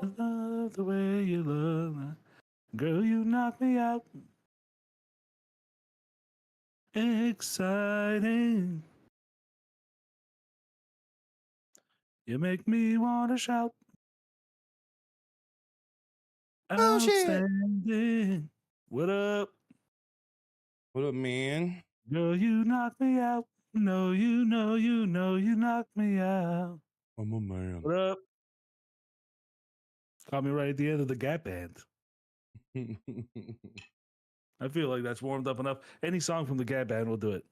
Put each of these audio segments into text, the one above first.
I love the way you look. Girl, you knock me out. Exciting. You make me want to shout. Bullshit. Outstanding. What up? What up, man? Girl, you knock me out. No, you know, you knock me out. I'm a man. What up? Caught me right at the end of the Gap Band. I feel like that's warmed up enough. Any song from the Gap Band will do it.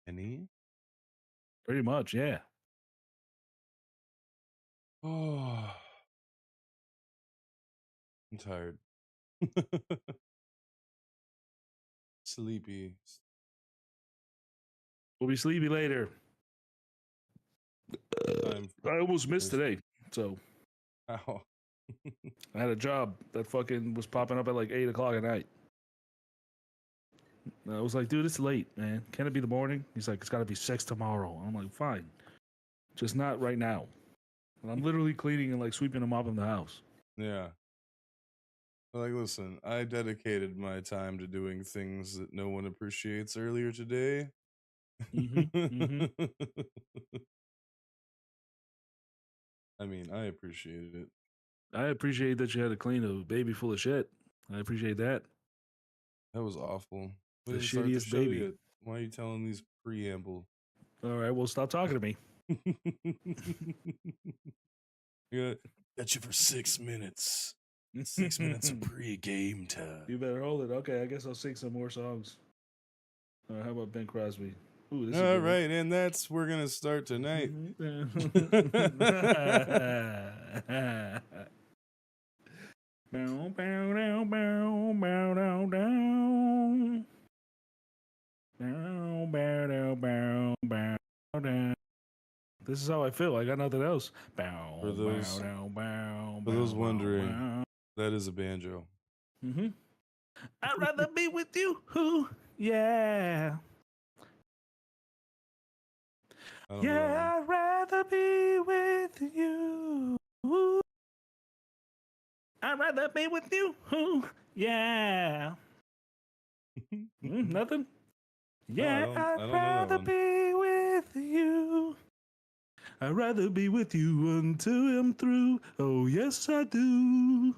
Any? Pretty much, yeah. Oh, I'm tired. Sleepy. We'll be sleepy later. Time I almost missed for- today. So Ow. I had a job that fucking was popping up at like 8 o'clock at night. And I was like, dude, it's late, man. Can it be the morning? He's like, it's got to be 6 tomorrow. I'm like, fine. Just not right now. And I'm literally cleaning and like sweeping and mopping the house. Yeah. Like, listen, I dedicated my time to doing things that no one appreciates earlier today. I mean, I appreciated it. I appreciate that you had to clean a baby full of shit. I appreciate that. That was awful. We The didn't start the shittiest show baby. yet. Why are you telling these preamble? All right, well, stop talking to me. Got you for 6 minutes. 6 minutes of pre-game time. You better hold it. Okay, I guess I'll sing some more songs. All right, how about Ben Crosby? Ooh, this All is right, and that's we're gonna start tonight. Bow, bow, down, bow, bow, down, down. Bow, bow, down, bow, bow, down. This is how I feel. I got nothing else. Bow, For those- bow, down, bow, For those bow, wondering, bow. that is a banjo. Mm-hmm. I'd rather be with you. Ooh, yeah. I don't know that one. Yeah, I'd rather be with you. Ooh. I'd rather be with you. Ooh, yeah. Nothing? Yeah, I don't I'd know that rather one. be with you. I'd rather be with you until I'm through. Oh, yes, I do.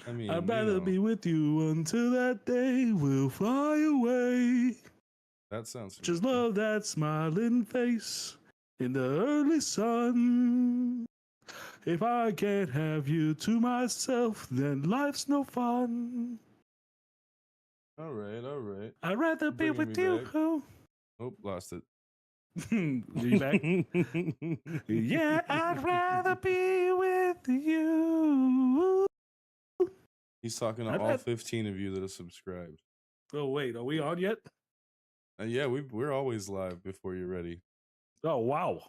I mean, I'd rather be with you until that day will fly away. that sounds Just familiar. love that smiling face in the early sun. If I can't have you to myself, then life's no fun. All right. I'd rather be Bringing with me you. back. Oh, lost it. You back? Yeah, I'd rather be with you. He's talking to all 15 of you that have subscribed. Oh wait, are we on yet? Yeah, we're always live before you're ready. Oh wow.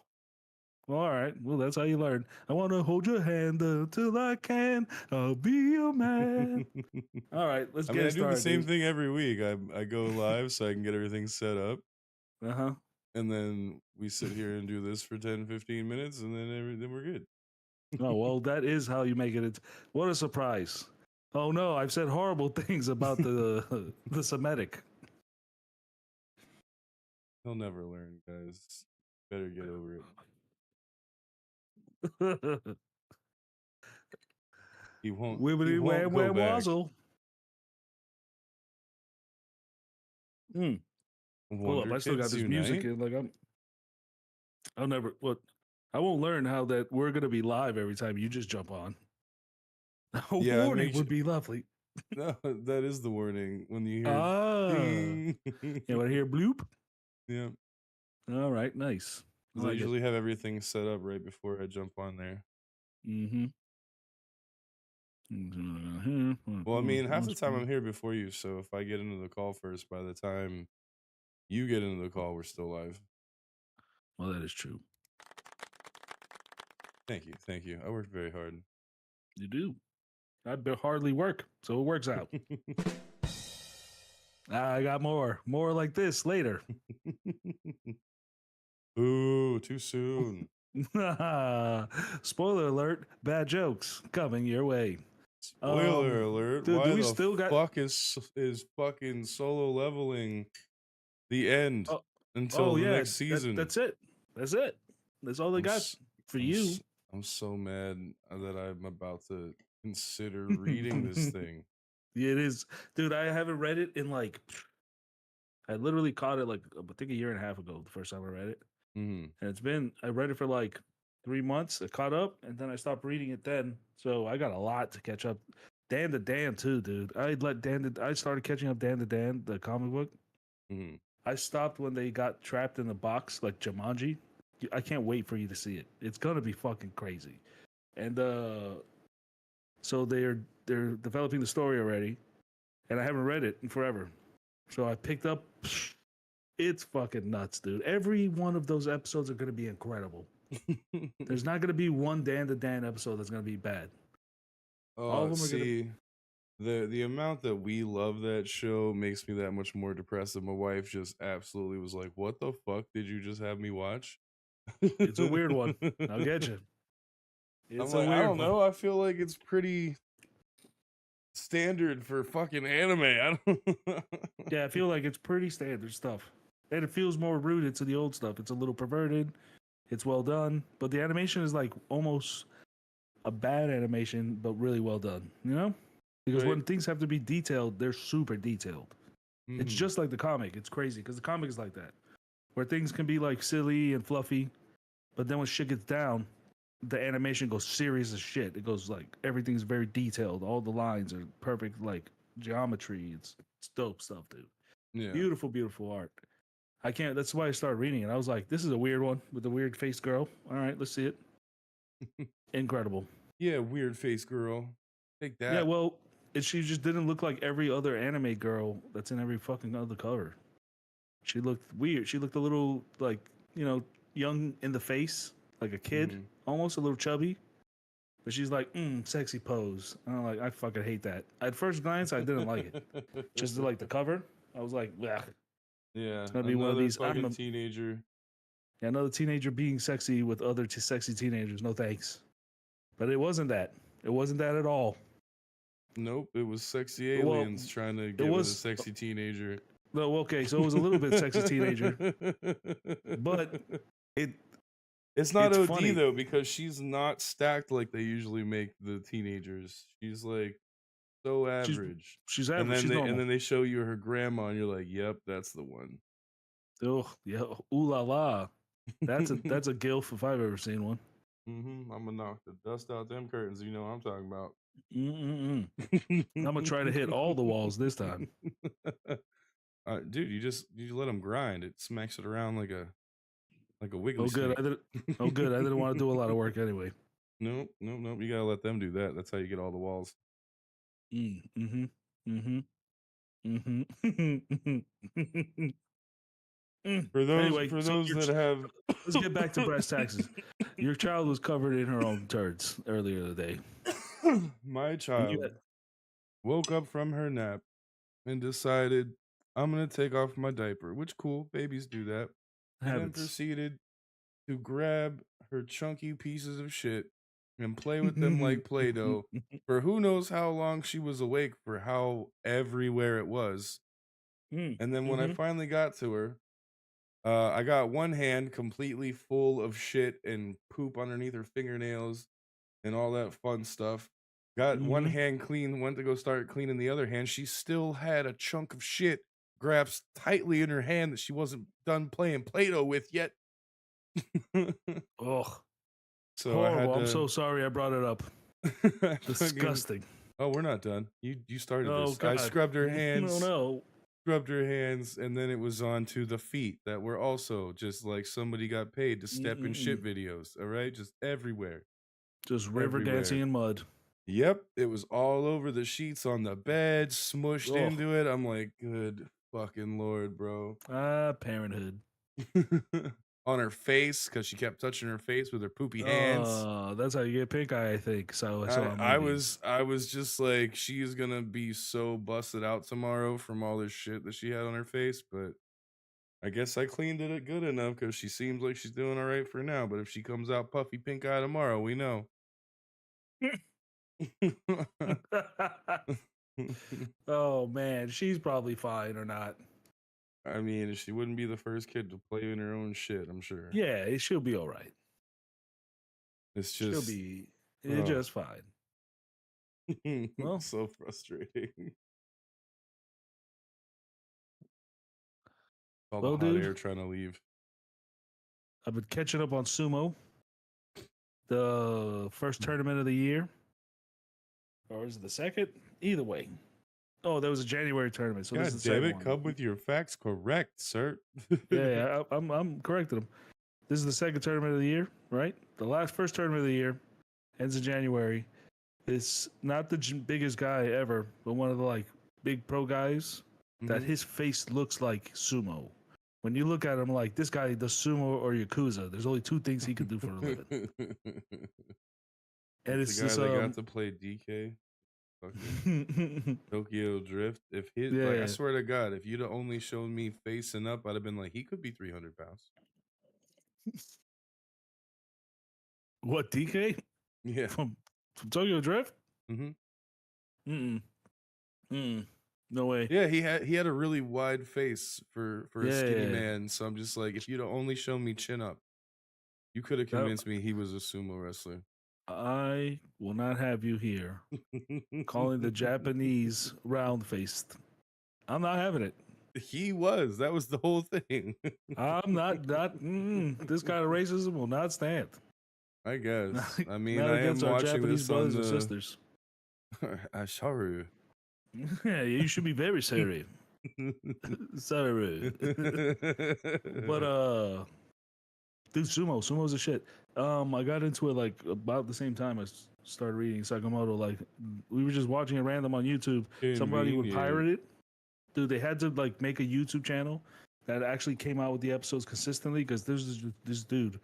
All right. Well, that's how you learn. I want to hold your hand until I can. I'll be your man. All right, let's get I started. do the same thing every week. I go live so I can get everything set up. Uh-huh. And then we sit here and do this for 10, 15 minutes, and then we're good. Oh, well, that is how you make it. What a surprise. Oh, no, I've said horrible things about the Semitic. He'll never learn, guys. Better get over it. He won't. Wibbity He won't wham go back. wazzle. Hold up, I still got this music in. Like I'll never. What? I won't learn how that we're gonna be live every time you just jump on. A warning would be lovely. No, that is the warning when you hear. You want to hear bloop? Yeah. All right, nice. I usually have everything set up right before I jump on there. Well, I mean, half the time I'm here before you, so if I get into the call first, by the time you get into the call, we're still live. Well, that is true. Thank you. I worked very hard. You do. I hardly work, so it works out. I got more like this later. Ooh, too soon. Spoiler alert, bad jokes coming your way. Spoiler alert, dude, why we the still got fuck is fucking Solo Leveling the end oh, until oh the yeah, next season? that's it. That's it. That's all they I'm got s- for I'm you. s- I'm so mad that I'm about to consider reading this thing. Yeah, it is. Dude, I haven't read it in like I literally caught it like I think a year and a half ago, the first time I read it. Mm-hmm. And I read it for like 3 months. I caught up and then I stopped reading it then. So I got a lot to catch up. Dan the Dan too, dude. I started catching up Dan the Dan, the comic book. Mm-hmm. I stopped when they got trapped in the box like Jumanji. I can't wait for you to see it. It's gonna be fucking crazy. And so they're developing the story already, and I haven't read it in forever. So I picked up. It's fucking nuts, dude. Every one of those episodes are gonna be incredible. There's not gonna be one Dan the Dan episode that's gonna be bad. All of them are See, the amount that we love that show makes me that much more depressed. That my wife just absolutely was like, "What the fuck did you just have me watch?" It's a weird one. I'll get you. It's I'm a like, I weird don't one. know. I feel like it's pretty standard for fucking anime. I don't. Yeah, I feel like it's pretty standard stuff, and it feels more rooted to the old stuff. It's a little perverted. It's well done, but the animation is like almost a bad animation, but really well done. You know, because Right. when things have to be detailed, they're super detailed. It's Mhm. just like the comic. It's crazy because the comic is like that, where things can be like silly and fluffy, but then when shit gets down, the animation goes serious as shit. It goes like everything's very detailed. All the lines are perfect, like geometry. It's dope stuff, dude. Yeah. Beautiful, beautiful art. I can't. That's why I started reading it. I was like, this is a weird one with the weird faced girl. All right, let's see it. Incredible. Yeah, weird face girl. Take that. Yeah, well, she just didn't look like every other anime girl that's in every fucking other cover. She looked weird. She looked a little like, young in the face, like a kid, Mhm. almost a little chubby. But she's like, sexy pose. And I'm like, I fucking hate that. At first glance, I didn't like it. Just like the cover, I was like, yeah, Yeah, it's gonna be one of another these. fucking teenager. Another teenager being sexy with other sexy teenagers. No thanks. But it wasn't that. It wasn't that at all. Nope, it was sexy Well, aliens trying to it get with a was sexy teenager. no okay. So it was a little bit sexy teenager, but it it's not it's OD funny. though because she's not stacked like they usually make the teenagers. She's like so average. She's average. She's normal. And then they show you her grandma and you're like, "Yep, that's the one." Oh yeah, ooh la la. That's a gilf if I've ever seen one. I'm gonna knock the dust out them curtains. You know what I'm talking about. I'm gonna try to hit all the walls this time. Dude, you let them grind. It smacks it around like a wiggly. Oh good, I didn't want to do a lot of work anyway. Nope. You gotta let them do that. That's how you get all the walls. For those that have, let's get back to brass taxes. Your child was covered in her own turds earlier today. My child woke up from her nap and decided I'm gonna take off my diaper, which cool, babies do that. And then proceeded to grab her chunky pieces of shit and play with them like Play-Doh for who knows how long she was awake for how everywhere it was. And then when I finally got to her, I got one hand completely full of shit and poop underneath her fingernails and all that fun stuff. Got one hand clean, went to go start cleaning the other hand. She still had a chunk of shit grasped tightly in her hand that she wasn't done playing Play-Doh with yet. Ugh. So horrible. I'm so sorry I brought it up. Disgusting. Oh, we're not done. You started this. God. I scrubbed her hands. No. Scrubbed her hands, and then it was on to the feet that were also just like somebody got paid to step in shit videos. All right, just everywhere. Just river dancing in mud. Yep, it was all over the sheets on the bed, smushed into it. I'm like, good fucking Lord, bro. Parenthood. On her face because she kept touching her face with her poopy hands. That's how you get pink eye, I think. So I was just like, she's gonna be so busted out tomorrow from all this shit that she had on her face, but I guess I cleaned it good enough because she seems like she's doing all right for now. But if she comes out puffy pink eye tomorrow, we know. Oh man, she's probably fine or not. I mean, she wouldn't be the first kid to play in her own shit, I'm sure. Yeah, she'll be all right. It's just she'll be just fine. Well, so frustrating. All the hot air trying to leave. I've been catching up on sumo. The first tournament of the year, or is it the second? Either way. Oh, there was a January tournament. So God this is damn it! Come with your facts correct, sir. Yeah, I'm correcting them. This is the second tournament of the year, right? The first tournament of the year ends in January. It's not the biggest guy ever, but one of the like big pro guys that his face looks like sumo. When you look at him, like this guy does sumo or yakuza. There's only two things he can do for a living. And it's the guy that got to play DK. Tokyo Drift. If his, like, I swear to God, if you'd have only shown me facing up, I'd have been like, he could be 300 pounds. What, DK? Yeah, from Tokyo Drift. No way. Yeah, he had a really wide face for a skinny man. So I'm just like, if you'd have only shown me chin up, you could have convinced me he was a sumo wrestler. I will not have you here calling the Japanese round-faced. I'm not having it. He was. That was the whole thing. I'm not. This kind of racism will not stand. I guess. I mean, not I am watching Japanese this on brothers and sisters. Sorry. Yeah, you should be very sorry. Sorry. But dude, sumo's a shit. I got into it like about the same time I started reading Sakamoto. Like we were just watching it random on YouTube. Somebody would pirate it. Dude, they had to like make a YouTube channel that actually came out with the episodes consistently because there's this dude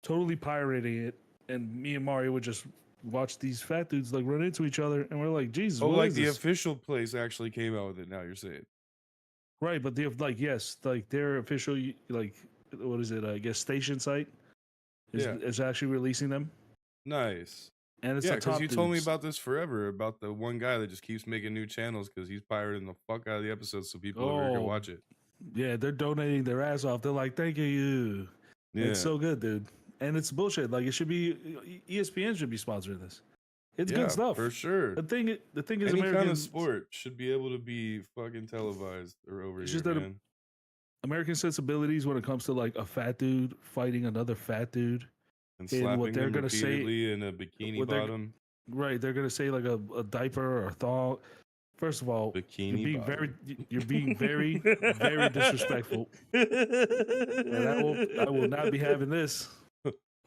totally pirating it, and me and Mario would just watch these fat dudes like run into each other, and we're like, Jesus. Oh, like the official place actually came out with it. Now you're saying, right? But they have like their official like what is it? I guess station site is actually releasing them. Nice. And it's because you told me about this forever, about the one guy that just keeps making new channels because he's pirating the fuck out of the episodes so people over can watch it. Yeah, they're donating their ass off. They're like, thank you. Yeah. It's so good, dude. And it's bullshit. Like it should be ESPN should be sponsoring this. It's good stuff. For sure. The thing is any kind of sport should be able to be fucking televised or over here, man. American sensibilities when it comes to like a fat dude fighting another fat dude. And slapping what they're gonna say in a bikini bottom. Right, they're gonna say like a diaper or a thong. First of all, you're being very, very disrespectful. And I will not be having this.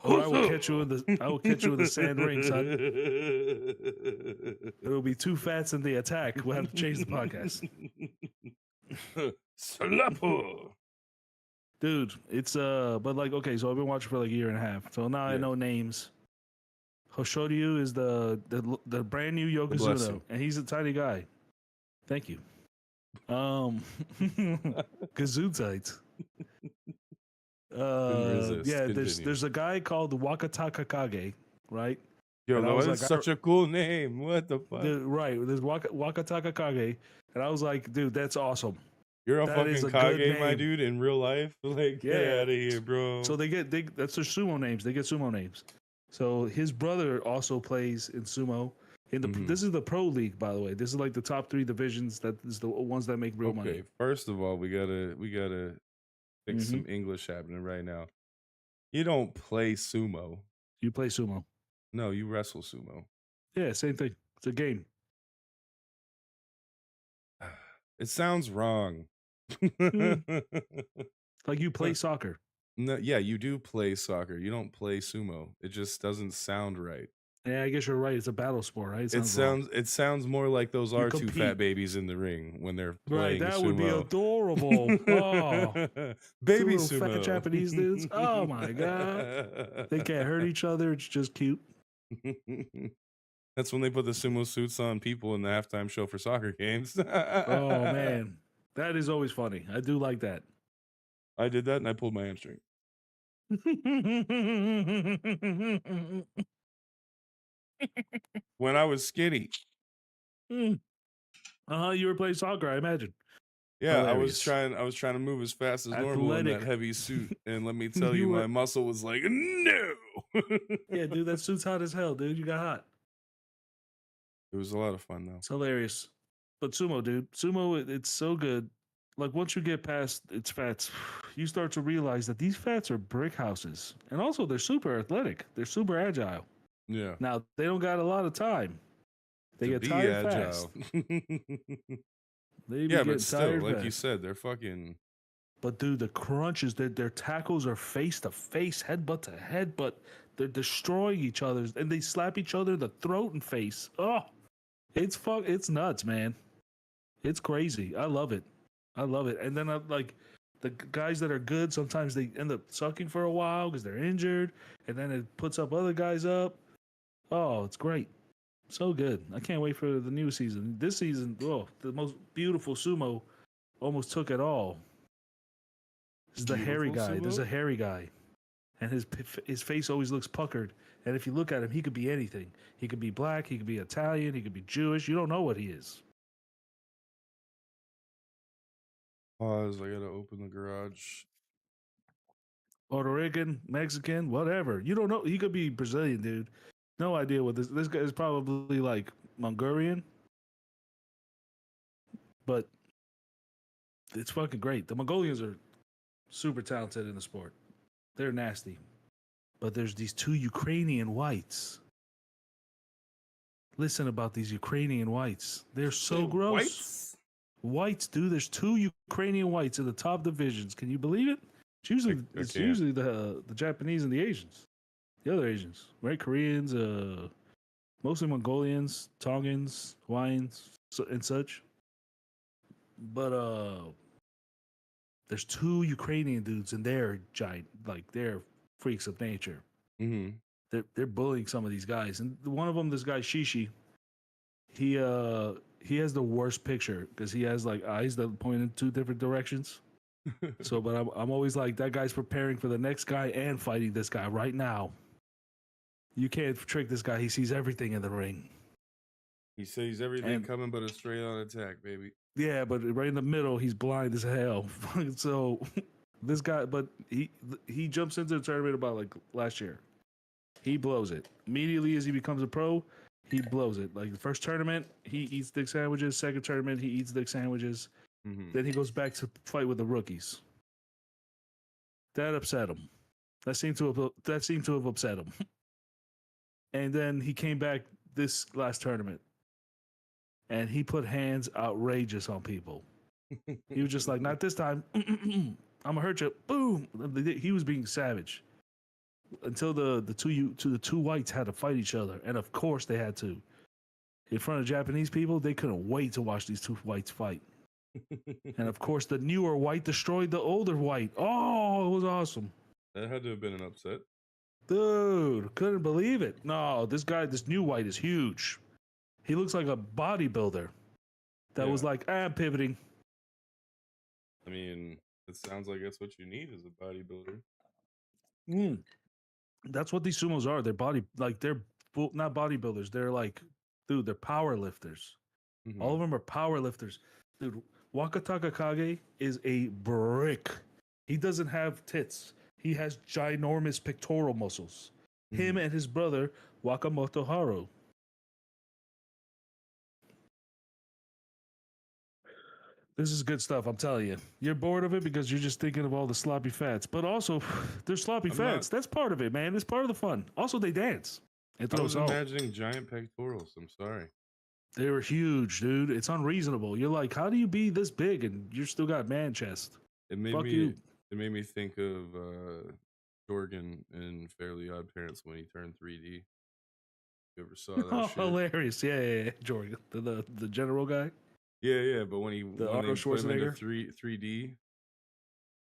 Or I will catch you in the sand ring, son. There will be two fats in the attack. We'll have to change the podcast. Slapper. Dude, it's but like okay, so I've been watching for like a year and a half. So now I know names. Hoshoryu is the brand new Yokozuna, and he's a tiny guy. Thank you. Gesundheit. There's a guy called Wakataka Kage, right? Yo, that is such a cool name. What the fuck? Right, there's Wakataka Kage, and I was like, dude, that's awesome. You're a fucking Kage, my dude, in real life. Like, get out of here, bro. So that's their sumo names. They get sumo names. So his brother also plays in sumo. This is the pro league, by the way. This is like the top 3 divisions. That is the ones that make real money. Okay, first of all, we gotta fix some English happening right now. You don't play sumo. You play sumo. No, you wrestle sumo. Yeah, same thing. It's a game. It sounds wrong. Like you play soccer. No, yeah, you do play soccer. You don't play sumo. It just doesn't sound right. Yeah, I guess you're right. It's a battle sport, right? It sounds more like those are two fat babies in the ring when they're playing that sumo. Would be adorable. Oh, baby sumo. Fat Japanese dudes. Oh my god, they can't hurt each other. It's just cute. That's when they put the sumo suits on people in the halftime show for soccer games. Oh man, that is always funny. I do like that. I did that and I pulled my hamstring. When I was skinny. You were playing soccer, I imagine. Yeah, Hilarious. I was trying to move as fast as normal in that heavy suit, and let me tell you, my muscle was like, no. Yeah, dude, that suit's hot as hell, dude. You got hot. It was a lot of fun, though. It's hilarious. But sumo, dude, sumo, it's so good. Like once you get past its fats, you start to realize that these fats are brick houses, and also they're super athletic. They're super agile. Yeah. Now they don't got a lot of time. They get tired fast. Yeah, but still, like you said, they're fucking. But dude, the crunches, their tackles are face to face, headbutt to headbutt. They're destroying each other, and they slap each other in the throat and face. Oh, it's nuts, man. It's crazy. I love it. And then like the guys that are good, sometimes they end up sucking for a while because they're injured, and then it puts up other guys up. Oh, it's great. So good. I can't wait for the new season. This season, the most beautiful sumo almost took it all. This is the hairy guy. Sumo? There's a hairy guy. And his face always looks puckered. And if you look at him, he could be anything. He could be black, he could be Italian, he could be Jewish. You don't know what he is. Pause. I gotta open the garage. Puerto Rican, Mexican, whatever. You don't know. He could be Brazilian, dude. No idea what this guy is. Probably like Mongolian. But it's fucking great. The Mongolians are super talented in the sport. They're nasty. But there's these two Ukrainian whites. Listen about these Ukrainian whites. They're so gross. Whites, dude. There's two Ukrainian whites in the top divisions. Can you believe it? It's usually the Japanese and the Asians. The other Asians, right? Koreans, mostly Mongolians, Tongans, Hawaiians, and such. But there's two Ukrainian dudes, and they're giant, like they're freaks of nature. Mm-hmm. They're bullying some of these guys, and one of them, this guy Shishi, he has the worst picture because he has like eyes that point in two different directions. So, but I'm always like, that guy's preparing for the next guy and fighting this guy right now. You can't trick this guy. He sees everything in the ring. He sees everything coming but a straight on attack, baby. Yeah, but right in the middle, he's blind as hell. So this guy, but he jumps into the tournament about like last year. He blows it. Immediately as he becomes a pro, he blows it. Like the first tournament, he eats dick sandwiches. Second tournament, he eats dick sandwiches. Mm-hmm. Then he goes back to fight with the rookies. That upset him. That seemed to have upset him. And then he came back this last tournament, and he put hands outrageous on people. He was just like, not this time. I'm gonna hurt you. Boom. He was being savage until the two whites had to fight each other, and of course they had to. In front of Japanese people, they couldn't wait to watch these two whites fight. And of course, the newer white destroyed the older white. Oh, it was awesome. That had to have been an upset. Dude, couldn't believe it. No, this new white is huge. He looks like a bodybuilder that was like, I'm pivoting. I mean, it sounds like that's what you need as a bodybuilder. That's what these sumos are. They're not bodybuilders. They're like, dude, they're power lifters. Mm-hmm. All of them are power lifters. Dude, Wakataka Kage is a brick. He doesn't have tits. He has ginormous pectoral muscles. Mm-hmm. Him and his brother, Wakamoto Haru. This is good stuff, I'm telling you. You're bored of it because you're just thinking of all the sloppy fats. But also, there's sloppy fats. That's part of it, man. It's part of the fun. Also, they dance. I was imagining giant pectorals. I'm sorry. They were huge, dude. It's unreasonable. You're like, how do you be this big and you still got man chest? It made me think of Jorgen in Fairly Odd Parents when he turned 3D. You ever saw that shit? Hilarious. Yeah. Jorgen, the general guy. Yeah, but when they put him into 3D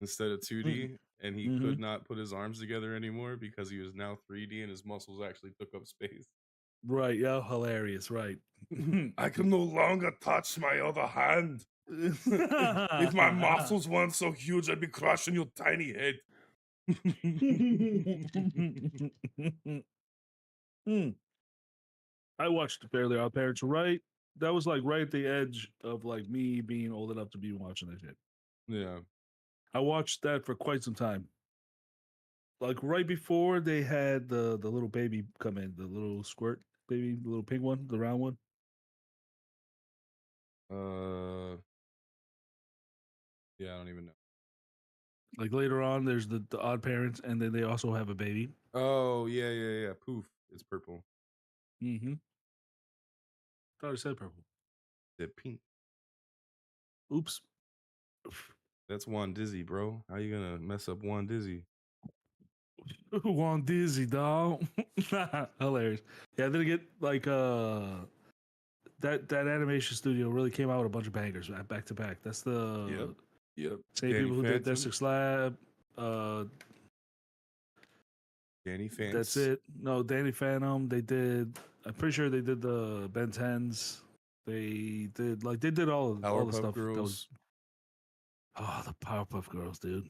instead of 2D, and he could not put his arms together anymore because he was now 3D and his muscles actually took up space. Right, yeah, hilarious, right. I can no longer touch my other hand. If my muscles weren't so huge, I'd be crushing your tiny head. I watched Fairly Odd Parents right. That was like right at the edge of like me being old enough to be watching that shit. Yeah. I watched that for quite some time. Like right before they had the little baby come in, the little squirt baby, the little pink one, the round one. Yeah, I don't even know. Like later on, there's the odd parents, and then they also have a baby. Oh yeah. Poof, it's purple. Mm-hmm. Thought it said purple. It's pink. Oops. That's Juan Dizzy, bro. How you gonna mess up Juan Dizzy? Juan Dizzy, dog. Hilarious. Yeah, then get like that animation studio really came out with a bunch of bangers back to back. That's the Yep. same Danny people who did Phantom. Desert Slab. Danny Phantom. That's it. No, Danny Phantom. They did. I'm pretty sure they did the Ben 10s. They did all the stuff. Girls. That was, the Powerpuff Girls, dude.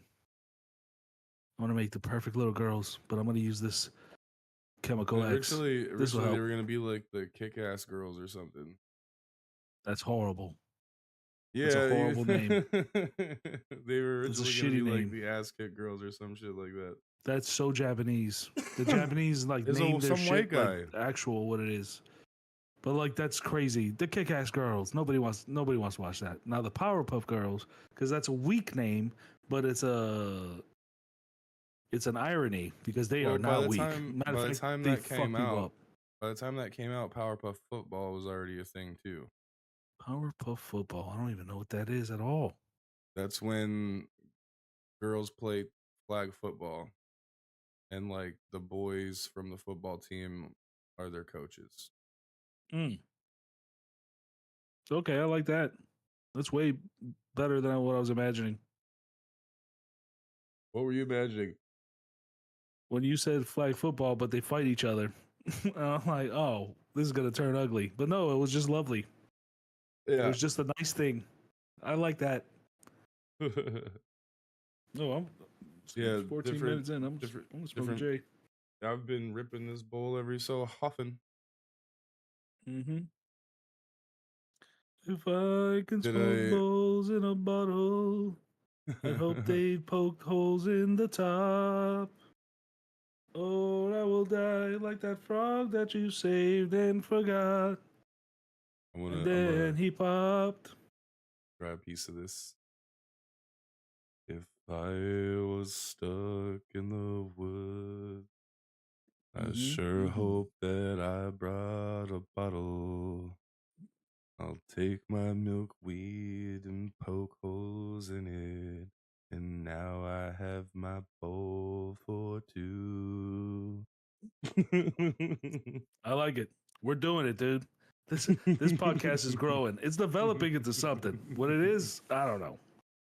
I want to make the perfect little girls, but I'm going to use this Chemical X. Originally they were going to be like the Kick-Ass Girls or something. That's horrible. Yeah, it's a horrible name. They were originally going to be like the Ass Kick Girls or some shit like that. That's so Japanese. The Japanese like name their shit white guy. Like actual what it is. But like that's crazy. The Kick-Ass Girls. Nobody wants to watch that. Now the Powerpuff Girls, because that's a weak name, but it's an irony because they are not weak. By the time that came out, Powerpuff Football was already a thing too. Powerpuff Football. I don't even know what that is at all. That's when girls play flag football, and like the boys from the football team are their coaches. Okay, I like that. That's way better than what I was imagining. What were you imagining? When you said flag football, but they fight each other. I'm like, oh, this is going to turn ugly. But no, it was just lovely. Yeah. It was just a nice thing. I like that. No, I'm 14 minutes in. I'm smoking J. I've been ripping this bowl every so often. Mm-hmm. If I can smoke bowls in a bottle, I hope they poke holes in the top. Oh, I will die like that frog that you saved and forgot. And then he popped. Grab a piece of this. If I was stuck in the woods, I sure hope that I brought a bottle. I'll take my milkweed and poke holes in it. And now I have my bowl for two. I like it. We're doing it, dude. This podcast is growing. It's developing into something. What it is, I don't know.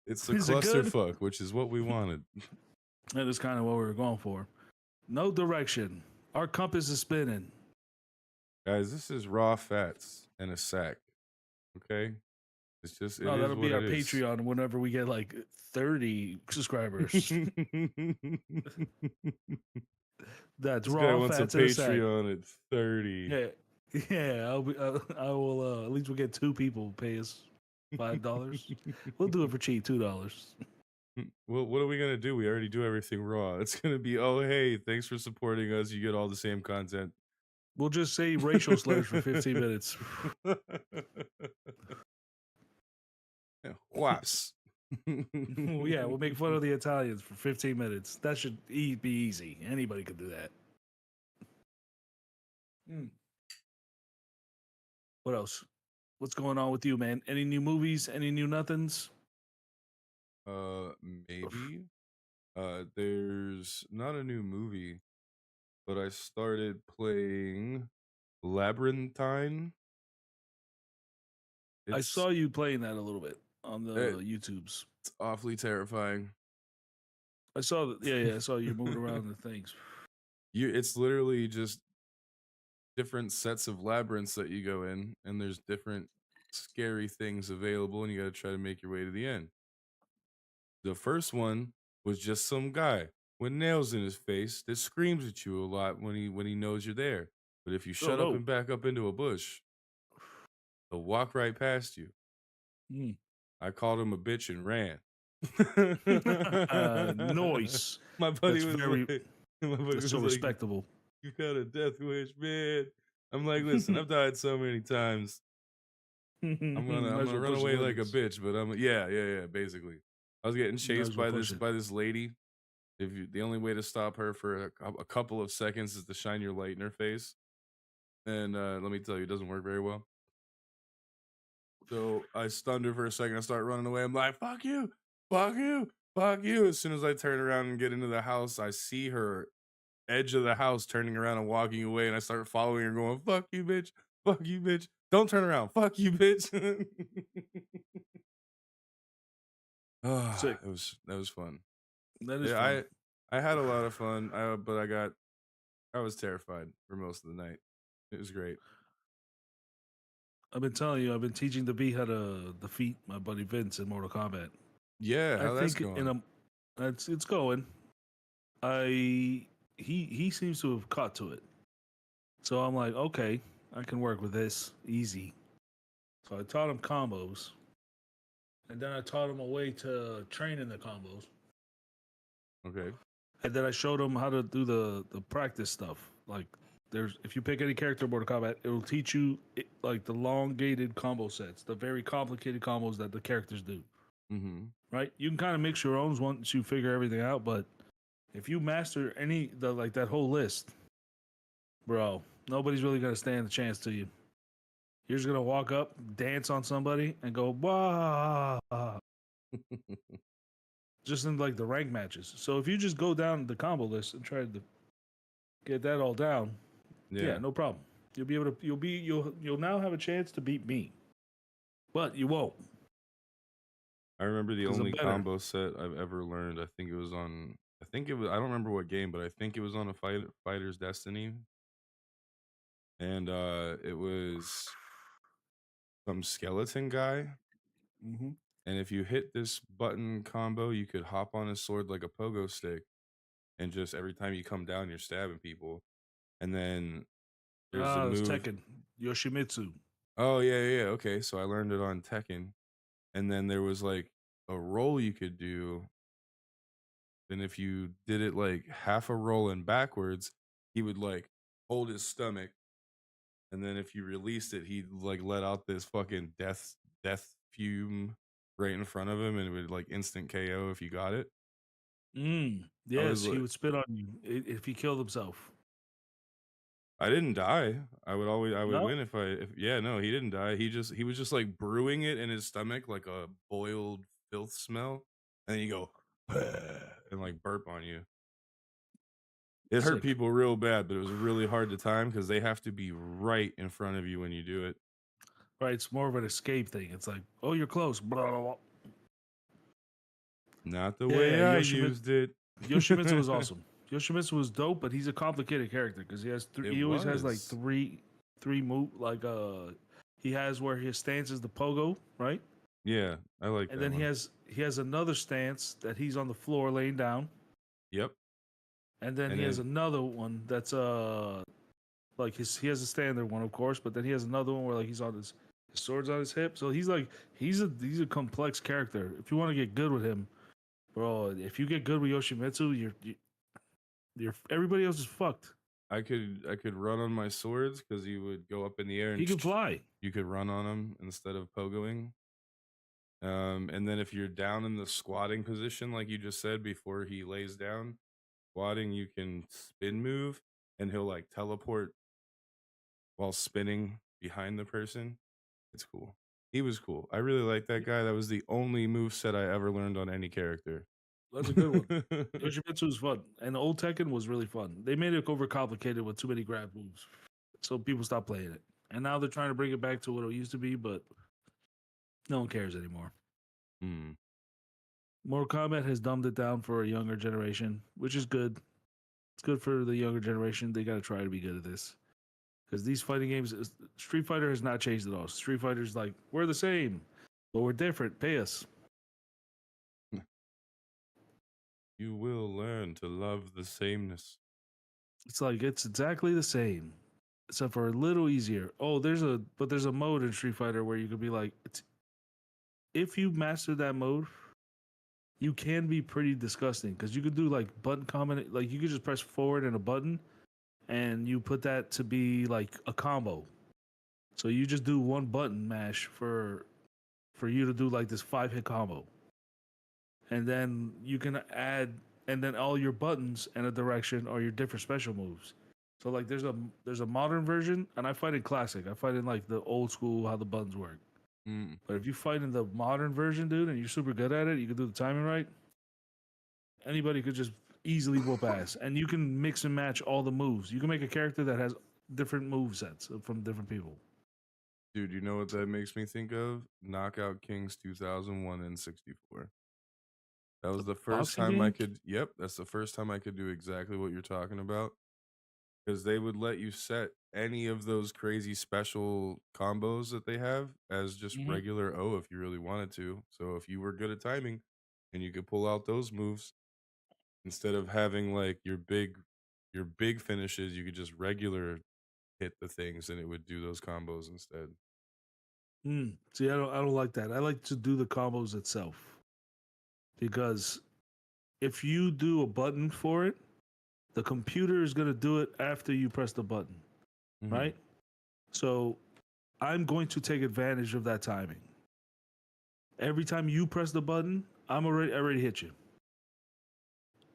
It's a clusterfuck, which is what we wanted. That is kind of what we were going for. No direction. Our compass is spinning. Guys, this is raw fats in a sack. Okay? It's just that'll be our Patreon whenever we get like 30 subscribers. That's this raw guy wants fats a Patreon at 30. Yeah. I will. At least we'll get 2 people pay us $5. We'll do it for cheap, $2. Well, what are we gonna do? We already do everything raw. It's gonna be, oh hey, thanks for supporting us. You get all the same content. We'll just say racial slurs for 15 minutes. Waps. Yeah, we'll make fun of the Italians for 15 minutes. That should be easy. Anybody could do that. What else? What's going on with you, man? Any new movies? Any new nothings? Maybe. There's not a new movie, but I started playing Labyrinthine. I saw you playing that a little bit on the YouTubes. It's awfully terrifying. I saw that. Yeah. I saw you moving around the things. It's literally just different sets of labyrinths that you go in, and there's different scary things available, and you got to try to make your way to the end. The first one was just some guy with nails in his face that screams at you a lot when he knows you're there. But if you shut up and back up into a bush, he'll walk right past you. I called him a bitch and ran. Noise. My buddy was like, that's so respectable. Like, you got a death wish, man. I'm like, listen, I've died so many times. I'm gonna run away like a bitch, but yeah, basically. I was getting chased by this lady. The only way to stop her for a couple of seconds is to shine your light in her face. And let me tell you, it doesn't work very well. So I stunned her for a second. I start running away. I'm like, fuck you, fuck you, fuck you. As soon as I turn around and get into the house, I see her edge of the house turning around and walking away. And I start following her going, fuck you, bitch. Fuck you, bitch. Don't turn around. Fuck you, bitch. Oh, that was fun. That is fun. I had a lot of fun, but I was terrified for most of the night. It was great. I've been telling you, I've been teaching the bee how to defeat my buddy Vince in Mortal Kombat. Yeah, how that's going? It's going. He seems to have caught to it. So I'm like, okay, I can work with this easy. So I taught him combos. And then I taught him a way to train in the combos. Okay. And then I showed him how to do the practice stuff. Like, if you pick any character in Mortal Kombat, it will teach you like the elongated combo sets, the very complicated combos that the characters do. Mm-hmm. Right? You can kind of mix your own once you figure everything out, but if you master that whole list, bro, nobody's really gonna stand a chance to you. You're just gonna walk up, dance on somebody, and go wah. Just in like the rank matches. So if you just go down the combo list and try to get that all down, yeah, no problem. You'll be able to. You'll now have a chance to beat me, but you won't. I remember the only combo set I've ever learned. I think it was. I don't remember what game, but I think it was on a Fighter's Destiny, and it was some skeleton guy. Mm-hmm. And if you hit this button combo, you could hop on his sword like a pogo stick, and just every time you come down, you're stabbing people. And then there's the move. Tekken Yoshimitsu. Oh yeah. Okay, so I learned it on Tekken, and then there was like a roll you could do. And if you did it like half a roll and backwards, he would like hold his stomach, and then if you released it, he'd like let out this fucking death fume right in front of him, and it would like instant KO if you got it. Yes, he would spit on you if he killed himself. I didn't die. I would win if he didn't die. He was just like brewing it in his stomach like a boiled filth smell, and then you go and like burp on you. It hurt people real bad, but it was really hard to time because they have to be right in front of you when you do it. Right, it's more of an escape thing. It's like, oh, you're close. Blah, blah, blah. Not the way I used it. Yoshimitsu was awesome. Yoshimitsu was dope, but he's a complicated character because he has he always has like three move. Like he has where his stance is the pogo, right? Yeah, I like. And then he has another stance that he's on the floor laying down. Yep. And then he has another one that's like he has a standard one, of course, but then he has another one where like he's on his sword's on his hip. So he's a complex character. If you want to get good with him, bro, if you get good with Yoshimitsu, you're everybody else is fucked. I could run on my swords because he would go up in the air and he could fly. You could run on him instead of pogoing. And then if you're down in the squatting position, like you just said before he lays down, squatting, you can spin move and he'll like teleport while spinning behind the person. It's cool. He was cool. I really like that guy. That was the only move set I ever learned on any character. That's a good one. Yoshimitsu was fun. And the old Tekken was really fun. They made it overcomplicated with too many grab moves. So people stopped playing it. And now they're trying to bring it back to what it used to be, but no one cares anymore. Mortal Kombat has dumbed it down for a younger generation, which is good. It's good for the younger generation. They got to try to be good at this. because these fighting games, Street Fighter has not changed at all. Street Fighter's like, we're the same, but we're different. Pay us. You will learn to love the sameness. It's like it's exactly the same, except for a little easier. Oh, there's a mode in Street Fighter where you could be like, if you master that mode, you can be pretty disgusting because you could do like button comment, like you could just press forward and a button, and you put that to be like a combo. So you just do one button mash for you to do like this 5-hit combo, and then you can add, and then all your buttons and a direction are your different special moves. So like there's a modern version, and I fight in classic. I fight in like the old school how the buttons work. But if you fight in the modern version, dude, and you're super good at it, you can do the timing right. Anybody could just easily whoop ass, and you can mix and match all the moves. You can make a character that has different move sets from different people. Dude, you know what that makes me think of? Knockout Kings 2001 and 64. That was the first time I could. Yep, that's the first time I could do exactly what you're talking about. Because they would let you set any of those crazy special combos that they have as just regular O if you really wanted to. So if you were good at timing and you could pull out those moves instead of having like your big finishes, you could just regular hit the things and it would do those combos instead. See, I don't like that. I like to do the combos itself. Because if you do a button for it, the computer is going to do it after you press the button, right? So I'm going to take advantage of that timing. Every time you press the button, I already hit you.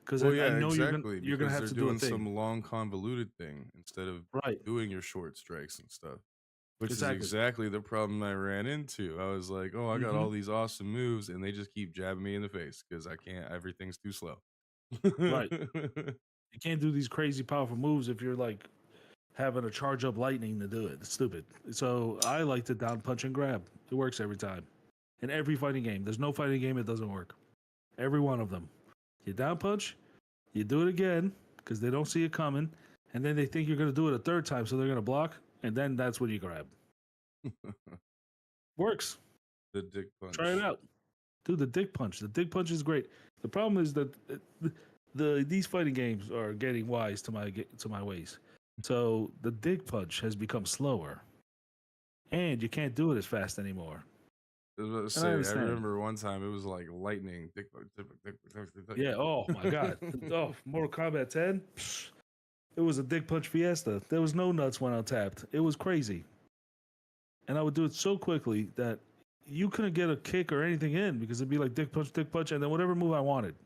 Because I know exactly, you're gonna have to do some long convoluted thing instead of doing your short strikes and stuff. Which is exactly the problem I ran into. I was like, oh, I got all these awesome moves, and they just keep jabbing me in the face because I can't. Everything's too slow. Right. You can't do these crazy powerful moves if you're like having to charge up lightning to do it. It's stupid. So I like to down punch and grab. It works every time. In every fighting game. There's no fighting game it doesn't work. Every one of them. You down punch, you do it again because they don't see it coming, and then they think you're going to do it a third time, so they're going to block, and then that's when you grab. Works. The dick punch. Try it out. Dude, the dick punch. The dick punch is great. The problem is that these fighting games are getting wise to my ways. So the dick punch has become slower, and you can't do it as fast anymore. I remember one time it was like lightning. Dick punch. Yeah. Oh my god. Oh, Mortal Kombat 10. It was a dick punch fiesta. There was no nuts when untapped. It was crazy, and I would do it so quickly that you couldn't get a kick or anything in because it'd be like dick punch, and then whatever move I wanted.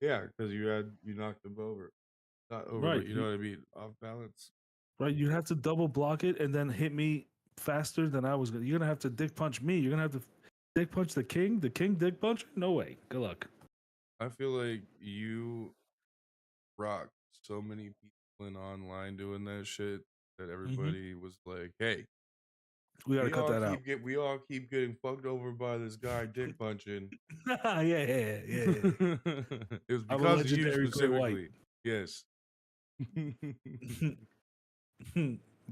Yeah, because you knocked them over. Not over, right. But you know what I mean? Off balance. Right, you'd have to double block it and then hit me faster than I was going to. You're going to have to dick punch me. You're going to have to dick punch the king dick punch? No way. Good luck. I feel like you rocked so many people in online doing that shit that everybody was like, hey, we gotta cut that out. We all keep getting fucked over by this guy dick punching. yeah. It was because of you specifically. Yes.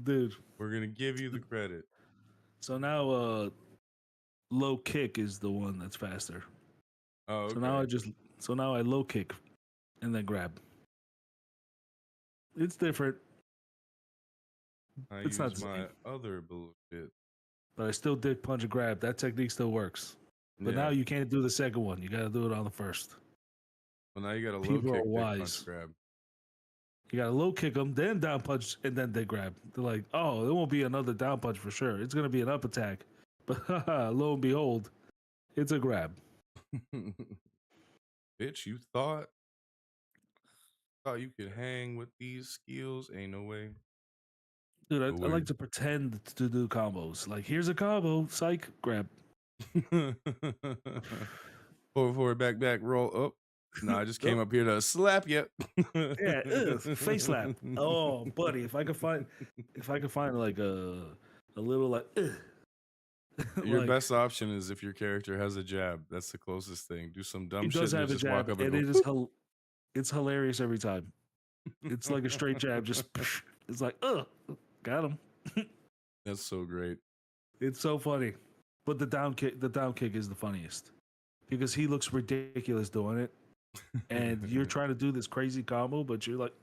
Dude, we're gonna give you the credit. So now low kick is the one that's faster. Oh, okay. So now I low kick and then grab. It's different. It's not my other bullshit. But I still dick punch and grab. That technique still works. But now you can't do the second one. You got to do it on the first. Well, now you got to low kick, dick punch, grab. You got to low kick them, then down punch, and then they grab. They're like, oh, there won't be another down punch for sure. It's going to be an up attack. But lo and behold, it's a grab. Bitch, you thought you could hang with these skills? Ain't no way. Dude, I like to pretend to do combos. Like, here's a combo, psych, grab. Forward, back, roll up. No, I just came up here to slap you. Yeah, face slap. Oh, buddy, if I could find like a little like. Your like, best option is if your character has a jab. That's the closest thing. Do some dumb shit and just walk up and go. It's hilarious every time. It's like a straight jab. Just it's like Got him. That's so great. It's so funny. But the down kick is the funniest because he looks ridiculous doing it, and you're trying to do this crazy combo, but you're like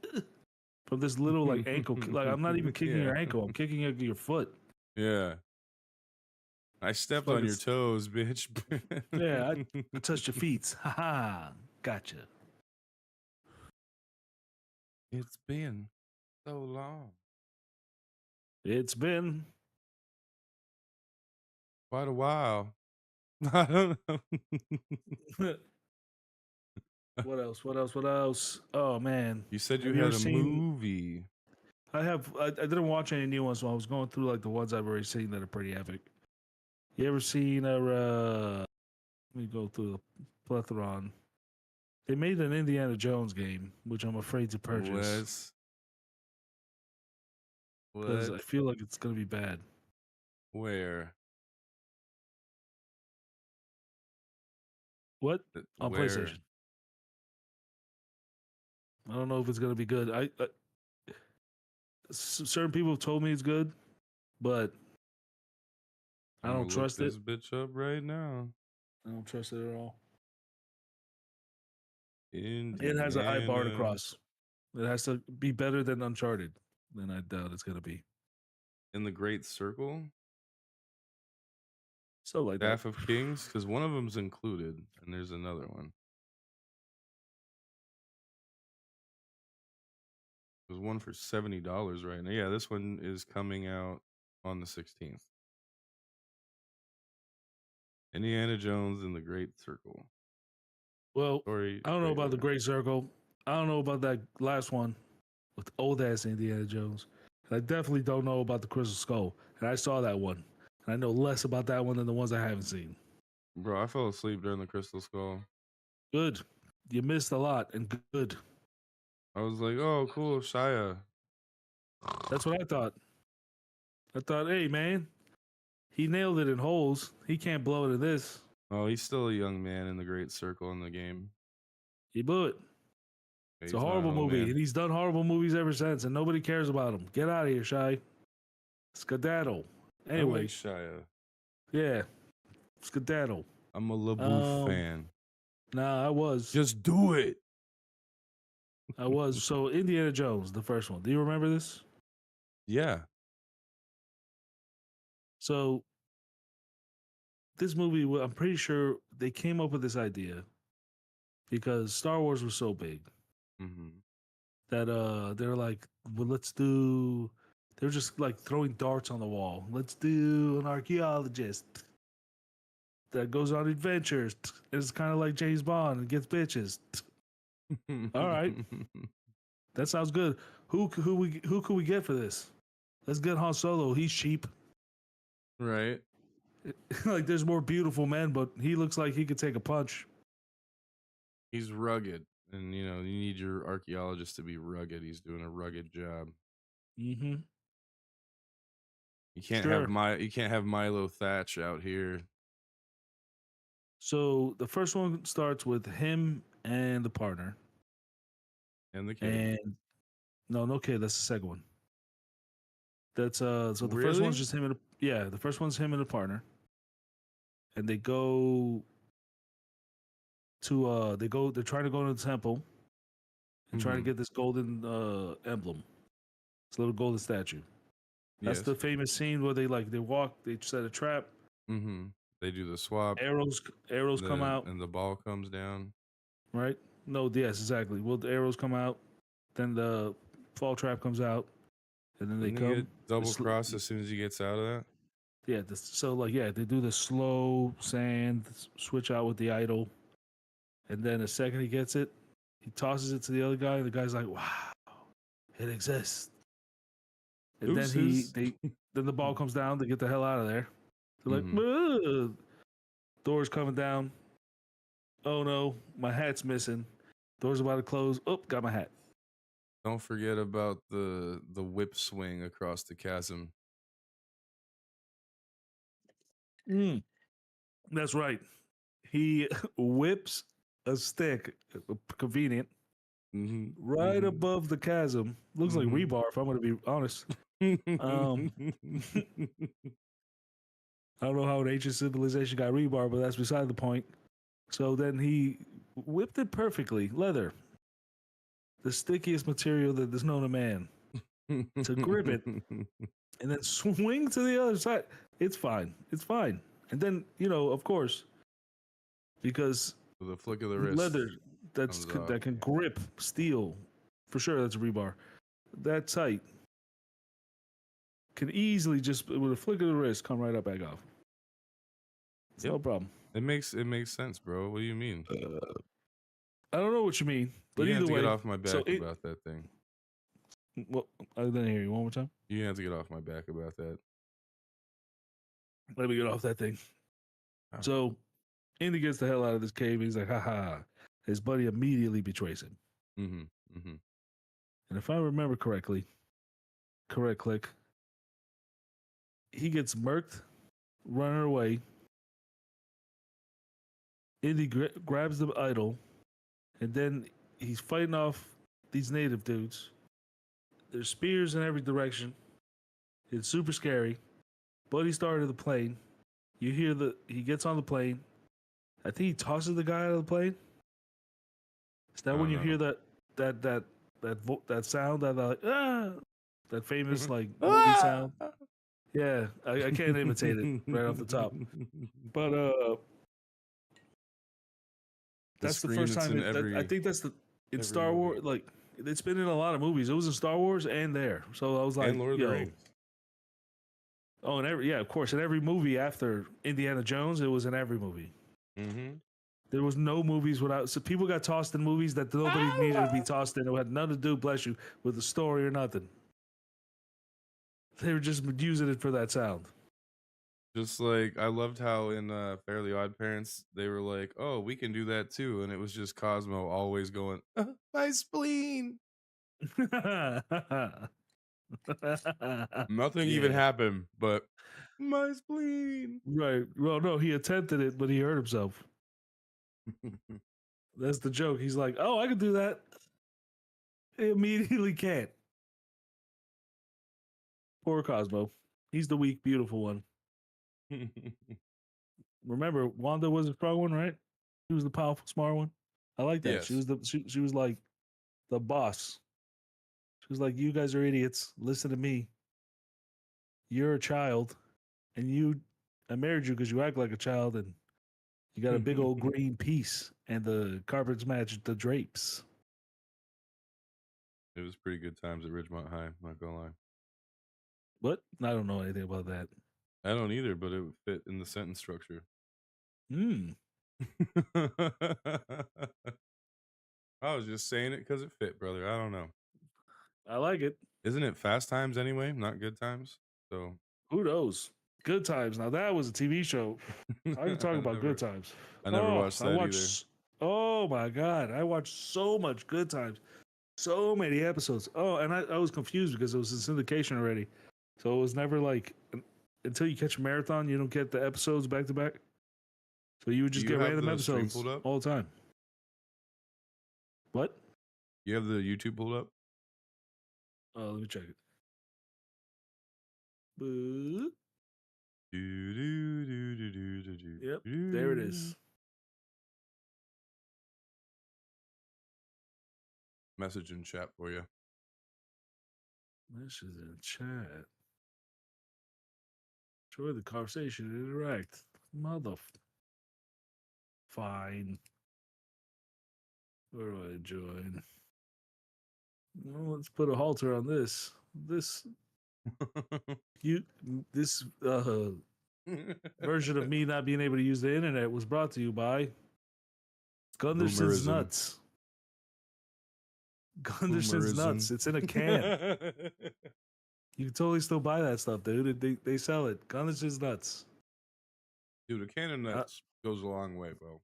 from this little like ankle. Like I'm not even kicking your ankle. I'm kicking your foot. Yeah. I stepped on your toes, bitch. Yeah, I touched your feet. Haha, gotcha. It's been so long. It's been quite a while. I don't know. What else? What else? What else? Oh man! You said you had a movie. I have. I didn't watch any new ones, so I was going through like the ones I've already seen that are pretty epic. You ever seen a? Let me go through the plethora. They made an Indiana Jones game, which I'm afraid to purchase. Because I feel like it's gonna be bad. Where? What? On PlayStation. I don't know if it's gonna be good. I certain people have told me it's good, but I don't trust this bitch up right now. I don't trust it at all. It has a high bar to cross. It has to be better than Uncharted. Then I doubt it's gonna be. In the Great Circle? So like Staff of Kings? Because one of them's included, and there's another one. There's one for $70 right now. Yeah, this one is coming out on the 16th. Indiana Jones and the Great Circle. Well, I don't know about the Great Circle. I don't know about that last one with old ass Indiana Jones. And I definitely don't know about the Crystal Skull. And I saw that one. And I know less about that one than the ones I haven't seen. Bro, I fell asleep during the Crystal Skull. Good. You missed a lot, and good. I was like, oh, cool, Shia. That's what I thought. I thought, hey, man, he nailed it in holes. He can't blow it in this. Oh, he's still a young man in the Great Circle in the game. He blew it. It's a horrible movie, and he's done horrible movies ever since, and nobody cares about him. Get out of here, Shy. Skedaddle. Anyway. I like Shia. Yeah. Skedaddle. I'm a LaBeouf fan. Nah, I was. Just do it. I was. So, Indiana Jones, the first one. Do you remember this? Yeah. So, this movie, I'm pretty sure they came up with this idea because Star Wars was so big that they're like, well, let's do. They're just like throwing darts on the wall. Let's do an archaeologist that goes on adventures. It's kind of like James Bond and gets bitches. All right, that sounds good. Who could we get for this? Let's get Han Solo. He's cheap, right? Like there's more beautiful men, but he looks like he could take a punch. He's rugged, and you need your archaeologist to be rugged. He's doing a rugged job. Mm-hmm. You can't have Milo Thatch out here. So the first one starts with him and the partner. And the kid. And no kid. That's the second one. That's so the first one's just him and the first one's him and a partner. And they go to they're trying to go to the temple and trying to get this golden emblem. This little golden statue. That's the famous scene where they walk, they set a trap. Mm-hmm. They do the swap. Arrows come out. And the ball comes down. Right? No, yes, exactly. Well, the arrows come out, then the fall trap comes out, and then they come. Double cross as soon as he gets out of that? Yeah, they do the slow sand, switch out with the idol, and then the second he gets it, he tosses it to the other guy, and the guy's like, wow, it exists. And then the ball comes down to get the hell out of there. They're like, door's coming down. Oh no, my hat's missing. Door's about to close. Oh, got my hat. Don't forget about the whip swing across the chasm. That's right. He whips a stick, convenient, right above the chasm. Looks like rebar, if I'm going to be honest. Um, I don't know how an ancient civilization got rebar, but that's beside the point. So then he whipped it perfectly, leather, the stickiest material that is known to man, to grip it and then swing to the other side. It's fine. It's fine. And then, of course, because with a flick of the wrist, leather that can grip steel, for sure that's a rebar. That tight can easily just with a flick of the wrist come right up back off. It's no problem. It makes sense, bro. What do you mean? I don't know what you mean, but you either have to way, get off my back about that thing. Well, I didn't hear you. One more time. You have to get off my back about that. Let me get off that thing. Oh. So, Indy gets the hell out of this cave. He's like, ha ha. His buddy immediately betrays him. And if I remember correctly, correct click, he gets murked, running away. Indy grabs the idol, and then he's fighting off these native dudes. There's spears in every direction. It's super scary. Buddy started the plane. You hear he gets on the plane. I think he tosses the guy out of the plane. Is that when you hear that sound that famous like movie sound? Yeah, I can't imitate it right off the top. But that's the first time. I think that's in Star Wars. Like it's been in a lot of movies. It was in Star Wars and there. So I was like, and Lord of the Rings. Oh, and of course, in every movie after Indiana Jones, it was in every movie. There was no movies without. So people got tossed in movies that nobody needed to be tossed in. It had nothing to do, bless you, with the story or nothing. They were just using it for that sound. Just like I loved how in Fairly Odd Parents they were like, "Oh, we can do that too," and it was just Cosmo always going, "My spleen." Nothing even happened, but my spleen. Right. Well, no, he attempted it, but he hurt himself. That's the joke. He's like, "Oh, I can do that." He immediately can't. Poor Cosmo. He's the weak, beautiful one. Remember, Wanda was the strong one, right? She was the powerful, smart one. I like that. Yes. She was like the boss. She was like, "You guys are idiots. Listen to me. You're a child, and I married you because you act like a child, and you got a big old green piece, and the carpets match the drapes." It was pretty good times at Ridgemont High. Not gonna lie. What? I don't know anything about that. I don't either, but it would fit in the sentence structure. I was just saying it because it fit, brother. I don't know. I like it. Isn't it Fast Times anyway? Not Good Times? So who knows? Good Times. Now that was a TV show. I can talk about Good Times. I never watched that either. Oh my God. I watched so much Good Times. So many episodes. Oh, and I was confused because it was in syndication already. So it was never like until you catch a marathon, you don't get the episodes back to back. So you would just get random episodes all the time. What? You have the YouTube pulled up? Oh, let me check it. Yep, there it is. Message in chat for you. Message in chat. Enjoy the conversation and interact. Fine. Where do I join? Well, let's put a halter on this. This version of me not being able to use the internet was brought to you by Gunderson's Nuts. Gunderson's Nuts. It's in a can. You can totally still buy that stuff, dude. They sell it. Gunderson's Nuts. Dude, a can of nuts goes a long way, bro.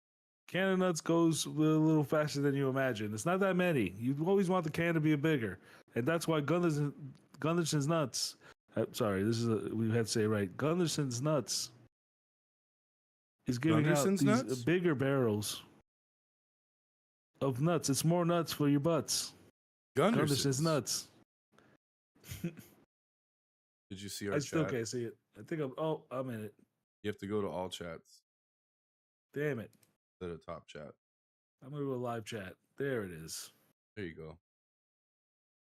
Can of nuts goes a little faster than you imagine. It's not that many. You always want the can to be bigger, and that's why Gunderson's Nuts. Sorry, we had to say it right. Gunderson's Nuts is giving out these bigger barrels of nuts. It's more nuts for your butts. Gunderson's Nuts. Did you see our I chat? still can't see it. I think I'm in it. You have to go to all chats. Damn it. To the top chat. I'm going to do a live chat. There it is. There you go.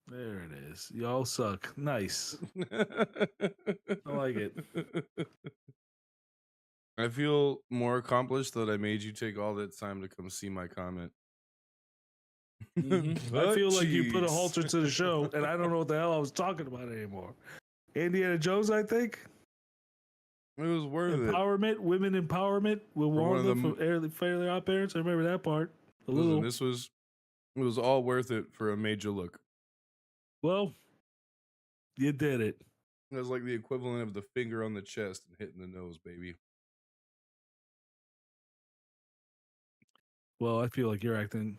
There it is. Y'all suck. Nice. I like it. I feel more accomplished that I made you take all that time to come see my comment. Mm-hmm. I feel like you put a halter to the show, and I don't know what the hell I was talking about anymore. Indiana Jones, I think. It was worth empowerment, women empowerment. We'll warn them from Fairly Odd Parents. I remember that part. It was all worth it for a major look. Well, you did it. It was like the equivalent of the finger on the chest and hitting the nose, baby. Well, I feel like you're acting.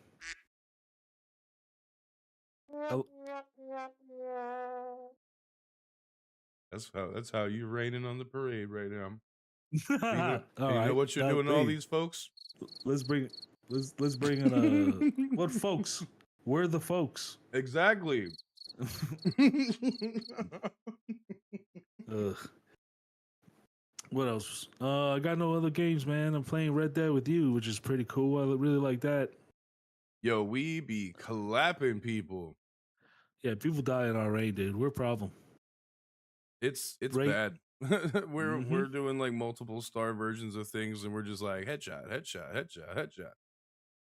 That's how you're raining on the parade right now. You know what you're doing to all these folks? Let's bring in what folks? We're the folks. Exactly. What else? I got no other games, man. I'm playing Red Dead with you, which is pretty cool. I really like that. Yo, we be clapping people. Yeah, people die in our raid, dude. We're a problem. It's bad. We're doing like multiple star versions of things, and we're just like headshot.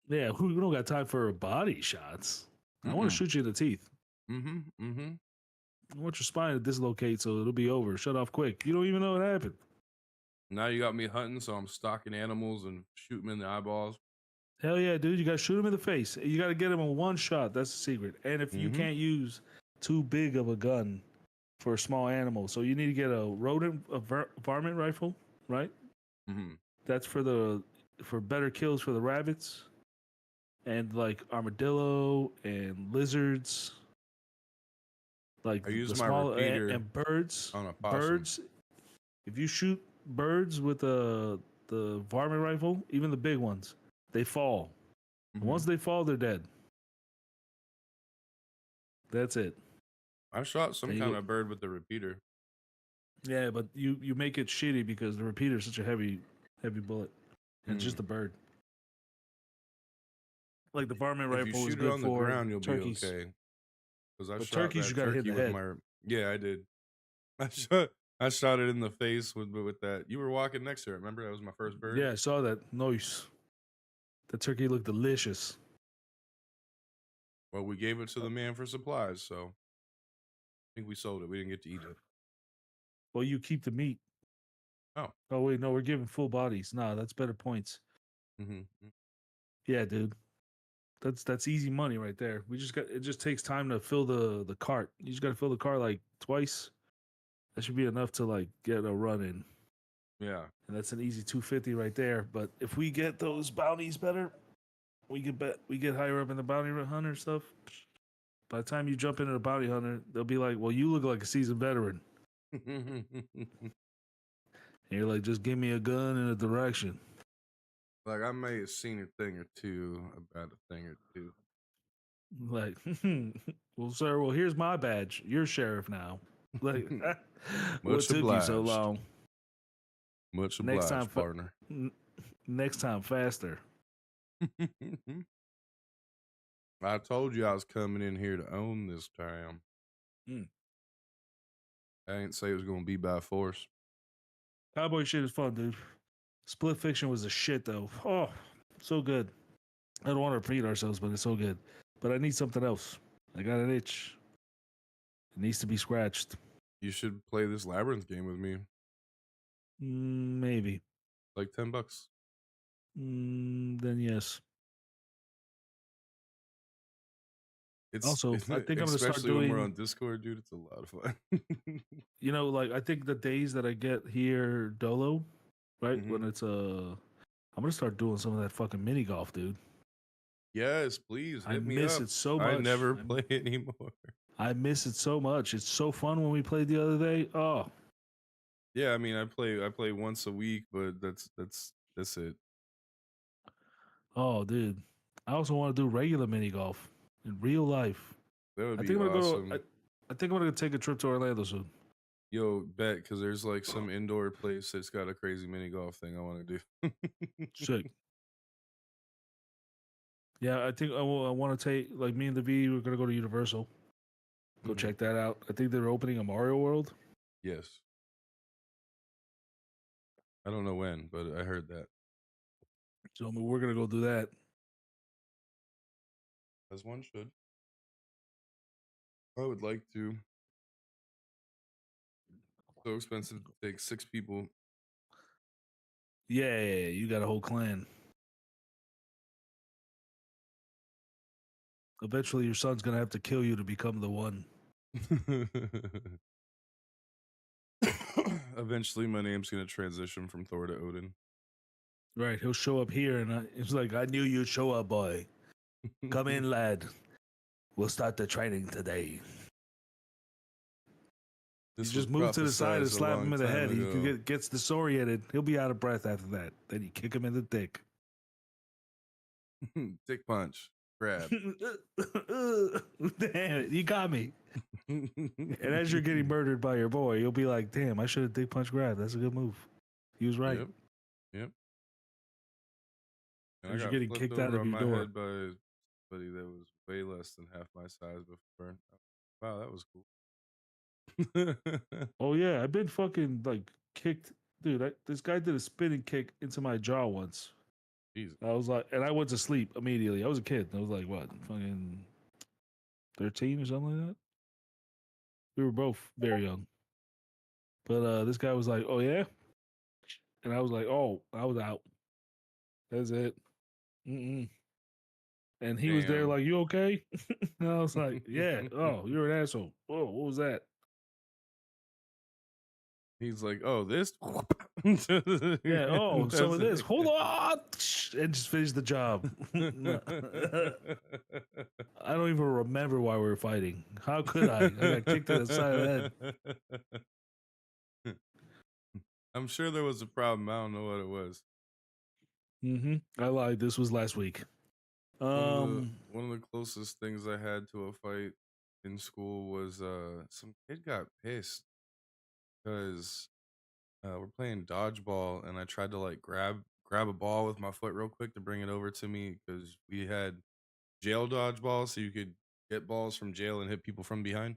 Yeah, we don't got time for body shots. I want to shoot you in the teeth. I want your spine to dislocate so it'll be over. Shut off quick. You don't even know what happened. Now you got me hunting, so I'm stalking animals and shoot them in the eyeballs. Hell yeah, dude. You got to shoot him in the face. You got to get him in one shot. That's the secret. And if you can't use too big of a gun for a small animal, so you need to get a varmint rifle, right? That's for better kills for the rabbits and like armadillo and lizards. Like I use the my small repeater and birds. on a possum. Birds. If you shoot birds with the varmint rifle, even the big ones, they fall. Once they fall, they're dead. That's it. I shot some kind of bird with the repeater. Yeah, but you make it shitty because the repeater is such a heavy bullet, and it's just a bird. Like the varmint rifle is good on for the ground, you'll turkeys. be okay. Because I shot turkeys, you got to hit the head. Yeah, I did. I shot it in the face with that. You were walking next to it. Remember, that was my first bird. Yeah, I saw that. Nice. The turkey looked delicious. Well, we gave it to the man for supplies, so I think we sold it. We didn't get to eat it. Well, you keep the meat. Oh wait, no, we're giving full bodies. Nah, that's better points. Yeah, dude. That's easy money right there. It just takes time to fill the cart. You just got to fill the cart like twice. That should be enough to like get a run in. Yeah. And that's an easy 250 right there. But if we get those bounties better, we get higher up in the bounty hunter stuff. By the time you jump into the bounty hunter, they'll be like, well, you look like a seasoned veteran. And you're like, just give me a gun and a direction. Like, I may have seen a thing or two about a thing or two. Like, well, sir, here's my badge. You're sheriff now. Like, what took you so long? Much obliged, partner. Next time, faster. I told you I was coming in here to own this town. I didn't say it was going to be by force. Cowboy shit is fun, dude. Split Fiction was a shit, though. Oh, so good. I don't want to repeat ourselves, but it's so good. But I need something else. I got an itch. It needs to be scratched. You should play this Labyrinth game with me. Maybe. Like $10. Then yes. I think I'm going to start doing... when we're on Discord, dude, it's a lot of fun. You know, like, I think the days that I get here Dolo, right? When it's I'm going to start doing some of that fucking mini golf, dude. Yes, please. I miss it so much. I never play anymore. I miss it so much. It's so fun when we played the other day. Oh. Yeah, I mean, I play once a week, but that's it. Oh, dude. I also want to do regular mini golf in real life. That would be awesome. I think I'm gonna take a trip to Orlando soon. Yo, bet, because there's like some indoor place that's got a crazy mini golf thing I want to do. Sick. Yeah, I think I want to take, like, me and the V, we're going to go to Universal. Go check that out. I think they're opening a Mario World. Yes. I don't know when, but I heard that. So we're going to go do that. As one should. I would like to. So expensive to take 6 people. Yeah, you got a whole clan. Eventually, your son's going to have to kill you to become the one. Eventually, my name's going to transition from Thor to Odin. Right, he'll show up here, and it's like, I knew you'd show up, boy. Come in, lad. We'll start the training today. You just move to the side and slap him in the head. He gets disoriented. He'll be out of breath after that. Then you kick him in the dick. Dick punch. Grab. Damn it, you got me. And as you're getting murdered by your boy, you'll be like, damn, I should have dick punch grabbed. That's a good move. He was right. Yep. As you're getting kicked out of your door. Head by somebody that was way less than half my size before. Wow, that was cool. Oh yeah, I've been fucking like kicked, dude. This guy did a spinning kick into my jaw once. Jesus. I was like, and I went to sleep immediately. I was a kid. I was like, what, fucking 13 or something like that. We were both very young. But this guy was like, oh yeah, and I was like, oh, I was out. That's it. Mm-mm. And he was there like, you okay? And I was like, yeah. Oh, you're an asshole. Whoa, what was that? He's like, oh, this? Yeah, oh, some of this. Hold on. And just finish the job. I don't even remember why we were fighting. How could I? I got kicked in the side of the head. I'm sure there was a problem. I don't know what it was. I lied. This was last week. One of the closest things I had to a fight in school was some kid got pissed because we're playing dodgeball and I tried to like grab a ball with my foot real quick to bring it over to me because we had jail dodgeball, so you could get balls from jail and hit people from behind.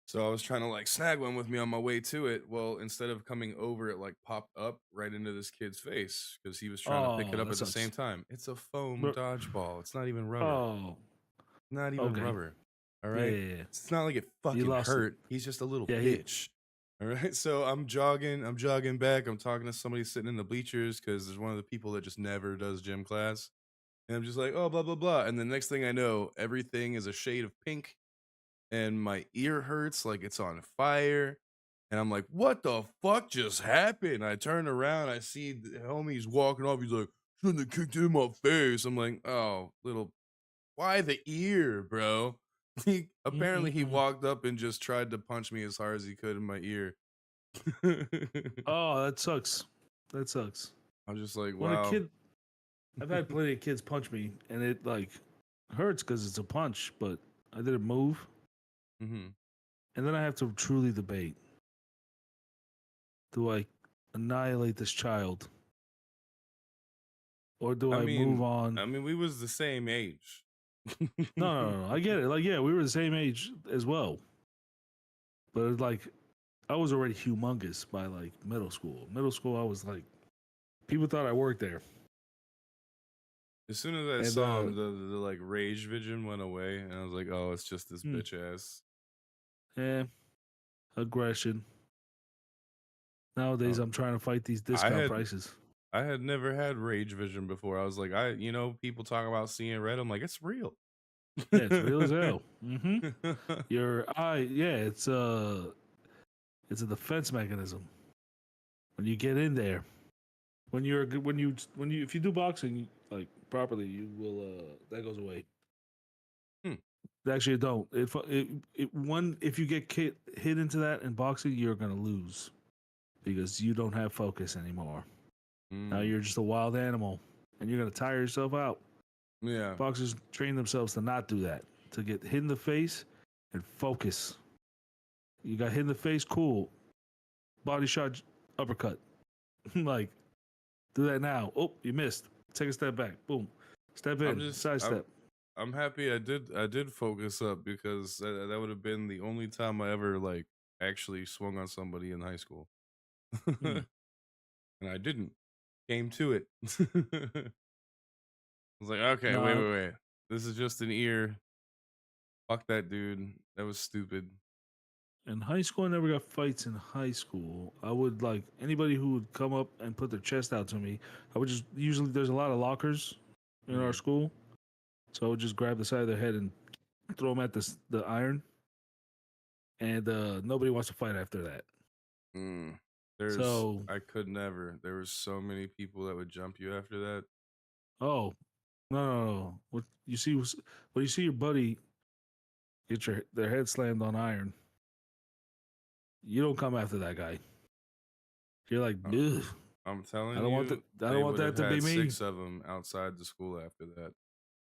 So I was trying to like snag one with me on my way to it. Well, instead of coming over, it like popped up right into this kid's face because he was trying to pick it up at the same time. It's a foam dodgeball. It's not even rubber. Oh, not even rubber. All right. Yeah. It's not like it fucking hurt. He's just a little bitch. All right. So I'm jogging back. I'm talking to somebody sitting in the bleachers because there's one of the people that just never does gym class. And I'm just like, oh, blah, blah, blah. And the next thing I know, everything is a shade of pink. And my ear hurts like it's on fire. And I'm like, what the fuck just happened? I turn around, I see the homie's walking off. He's like, shouldn't have kicked it in my face. I'm like, oh, why the ear, bro? Apparently he walked up and just tried to punch me as hard as he could in my ear. Oh, that sucks. I'm just like, wow. I've had plenty of kids punch me, and it like hurts because it's a punch, but I didn't move. And then I have to truly debate: do I annihilate this child, or do I move on? I mean, we was the same age. No. I get it. Like, yeah, we were the same age as well. But it's like, I was already humongous by like middle school. Middle school, I was like, people thought I worked there. As soon as I saw him, the like rage vision went away, and I was like, oh, it's just this bitch ass. Yeah, aggression. Nowadays, I'm trying to fight these discount prices. I had never had rage vision before. I was like, people talk about seeing red. I'm like, it's real. Yeah, it's real as hell. Your eye, yeah, it's a defense mechanism. When you get in there, if you do boxing like properly, you will that goes away. Actually, it don't. If you get hit into that in boxing, you're gonna lose because you don't have focus anymore. Now you're just a wild animal, and you're gonna tire yourself out. Yeah. Boxers train themselves to not do that, to get hit in the face and focus. You got hit in the face, cool. Body shot, uppercut. Like, do that now. Oh, you missed. Take a step back. Boom. Step in. Side step. I'm happy I did focus up because that would have been the only time I ever like actually swung on somebody in high school. And I didn't. Came to it. I was like, okay, wait. This is just an ear. Fuck that dude. That was stupid. In high school, I never got fights in high school. I would like anybody who would come up and put their chest out to me. I would just usually there's a lot of lockers in our school, so I would just grab the side of their head and throw them at the iron, and nobody wants to fight after that. I could never. There were so many people that would jump you after that. Oh, no. What you see your buddy get their head slammed on iron. You don't come after that guy. You're like, ugh. I'm telling you, I don't want that to be me. 6 of them outside the school after that.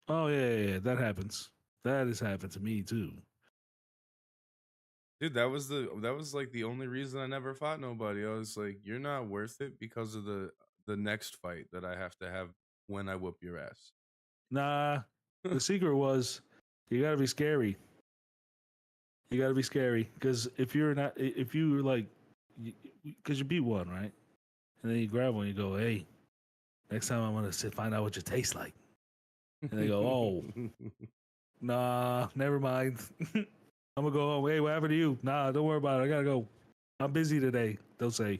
Oh yeah, that happens. That has happened to me too. Dude, that was like the only reason I never fought nobody. I was like, you're not worth it because of the next fight that I have to have when I whoop your ass. Nah, the secret was you gotta be scary. You gotta be scary because if you beat one, right? And then you grab one, you go, hey, next time I'm gonna find out what you taste like. And they go, oh, nah, never mind. I'm gonna go home. Hey, what happened to you? Nah, don't worry about it. I gotta go. I'm busy today. They'll say.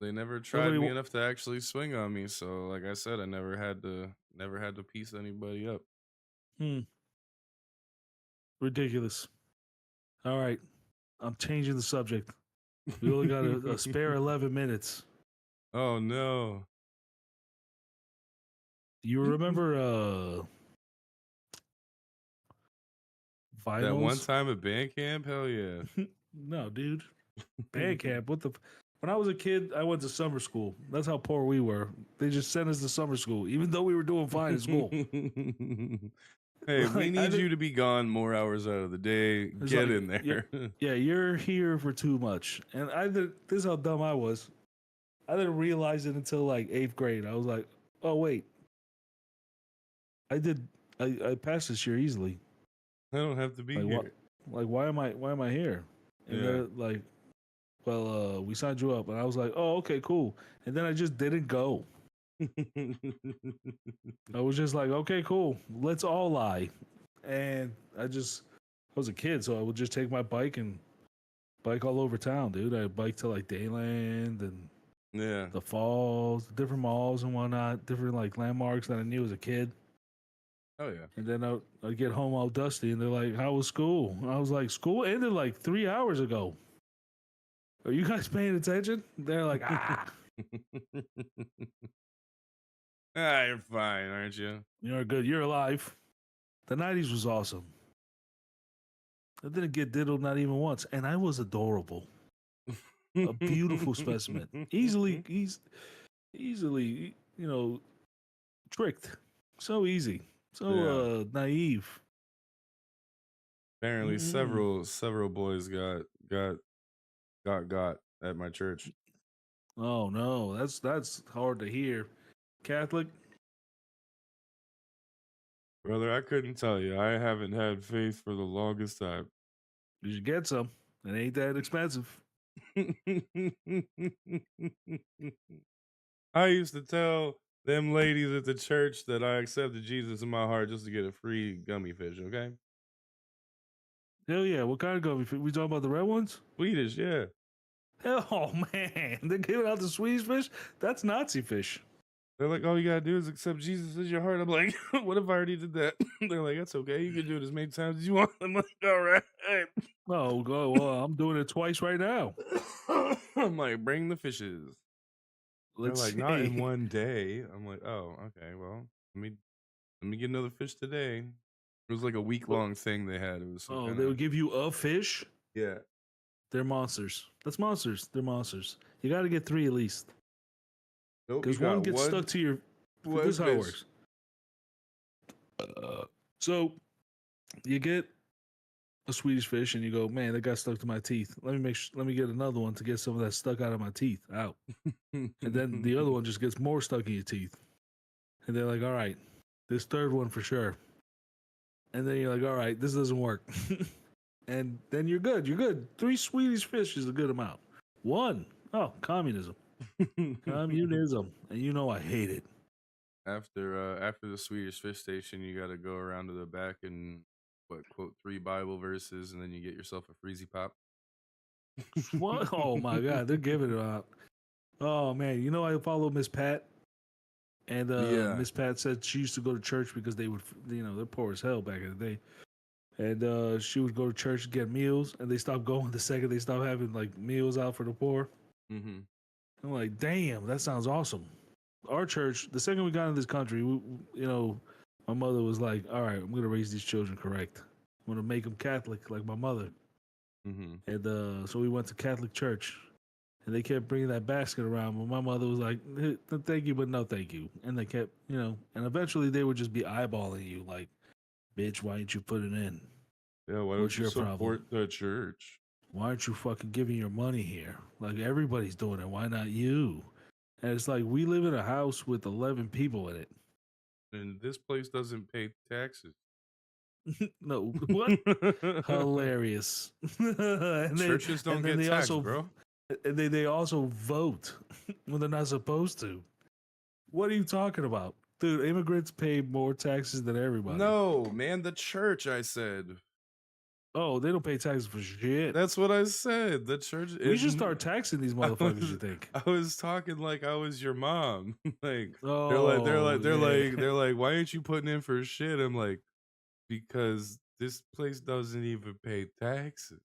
They never tried me enough to actually swing on me. So, like I said, I never had to piece anybody up. Ridiculous. All right, I'm changing the subject. We only got a spare 11 minutes. Oh no! You remember Vinyls? That one time at band camp? Hell yeah! No, dude. Band camp? What the? When I was a kid, I went to summer school. That's how poor we were. They just sent us to summer school, even though we were doing fine in school. Hey, we need you to be gone more hours out of the day. Get in there. You're here for too much. And this is how dumb I was. I didn't realize it until like 8th grade. I was like, oh wait. I passed this year easily. I don't have to be here. Why am I here? And they're like, well, we signed you up. And I was like, oh, okay, cool. And then I just didn't go. I was just like, okay, cool. Let's all lie. And I was a kid, so I would just take my bike and bike all over town, dude. I biked to like Dayland and the falls, different malls and whatnot, different like landmarks that I knew as a kid. Oh yeah. And then I'd get home all dusty, and they're like, "How was school?" And I was like, "School ended like 3 hours ago. Are you guys paying attention?" They're like, "Ah." You're fine, aren't you? You're good. You're alive. The 90s was awesome. I didn't get diddled not even once, and I was adorable. A beautiful specimen. Easily, tricked. So easy. So naive. Apparently, several boys got at my church. Oh no, that's hard to hear. Catholic? Brother, I couldn't tell you. I haven't had faith for the longest time. You should get some. It ain't that expensive. I used to tell them ladies at the church that I accepted Jesus in my heart just to get a free gummy fish, okay? Hell yeah. What kind of gummy fish? We talking about the red ones? Swedish, yeah. Oh, man. They're giving out the Swedish fish? That's Nazi fish. They're like, all you gotta do is accept Jesus as your heart. I'm like, what if I already did that? They're like, that's okay. You can do it as many times as you want. I'm like, all right. Oh, well, I'm doing it twice right now. I'm like, bring the fishes. They're like, not in one day. I'm like, oh, okay. Well, let me get another fish today. It was like a week-long thing they had. It was they would give you a fish? Yeah. They're monsters. That's monsters. They're monsters. You got to get 3 at least. Because one gets stuck to your... This is how it works. So, you get a Swedish fish and you go, man, that got stuck to my teeth. Let me get another one to get some of that stuck out of my teeth out. And then the other one just gets more stuck in your teeth. And they're like, all right, this third one for sure. And then you're like, all right, this doesn't work. And then you're good. You're good. 3 Swedish fish is a good amount. 1, oh, communism. Communism. And you know I hate it. After the Swedish fish station, you got to go around to the back and quote 3 Bible verses, and then you get yourself a Freezy Pop. What? Oh my God, they're giving it out. Oh man, you know I follow Miss Pat, and Miss Pat said she used to go to church because they would, they're poor as hell back in the day, and she would go to church and get meals, and they stopped going the second they stopped having like meals out for the poor. Mm-hmm. I'm like, damn, that sounds awesome. Our church, the second we got in this country, my mother was like, all right, I'm going to raise these children correct. I'm going to make them Catholic like my mother. Mm-hmm. And so we went to Catholic church, and they kept bringing that basket around. But my mother was like, thank you, but no thank you. And they kept, and eventually they would just be eyeballing you like, bitch, why ain't you put it in? Yeah, why don't you support the church? Why aren't you fucking giving your money here? Like, everybody's doing it. Why not you? And it's like, we live in a house with 11 people in it. And this place doesn't pay taxes. No, what? Hilarious. Churches don't get taxed, bro. And they also vote when they're not supposed to. What are you talking about? Dude, immigrants pay more taxes than everybody. No, man, the church, I said. Oh, they don't pay taxes for shit. That's what I said. The church. We should start taxing these motherfuckers. You think? I was talking like I was your mom. Like, oh, they're like, why aren't you putting in for shit? I'm like, because this place doesn't even pay taxes.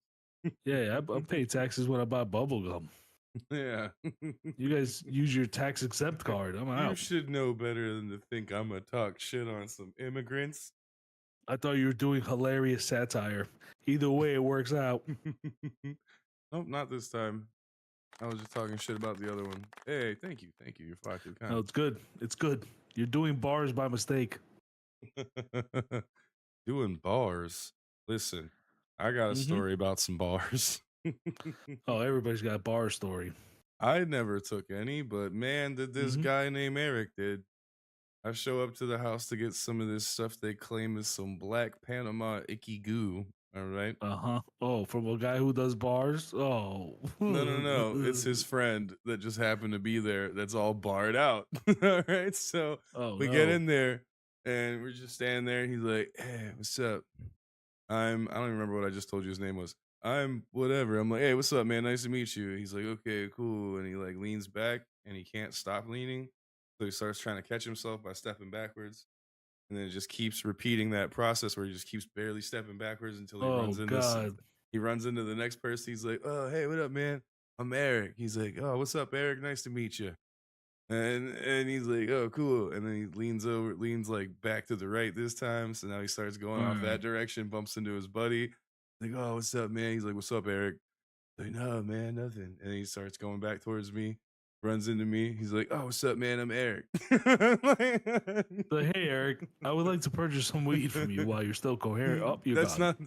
Yeah, I pay taxes when I buy bubble gum. Yeah. You guys use your tax exempt card. I'm out. You should know better than to think I'm gonna talk shit on some immigrants. I thought you were doing hilarious satire. Either way, it works out. Nope, not this time. I was just talking shit about the other one. Hey, thank you. You're far too kind. No, it's good. It's good. You're doing bars by mistake. Doing bars? Listen, I got a story about some bars. Oh, everybody's got a bar story. I never took any, but man, did this guy named Eric did. I show up to the house to get some of this stuff they claim is some black Panama icky goo. All right. Oh, from a guy who does bars? Oh. No. It's his friend that just happened to be there. That's all barred out. All right. So we get in there and we're just standing there. And he's like, hey, what's up? I don't even remember what I just told you his name was. I'm whatever. I'm like, hey, what's up, man? Nice to meet you. He's like, okay, cool. And he like leans back and he can't stop leaning. So he starts trying to catch himself by stepping backwards. And then it just keeps repeating that process where he just keeps barely stepping backwards until he runs into the next person. He's like, oh, hey, what up, man? I'm Eric. He's like, oh, what's up, Eric? Nice to meet you. And he's like, oh, cool. And then he leans like back to the right this time. So now he starts going off that direction, bumps into his buddy. Like, oh, what's up, man? He's like, what's up, Eric? Like, no, man, nothing. And he starts going back towards me, runs into me. He's like, oh, what's up, man? I'm Eric. Like, hey, Eric, I would like to purchase some weed from you while you're still coherent. Oh, that's not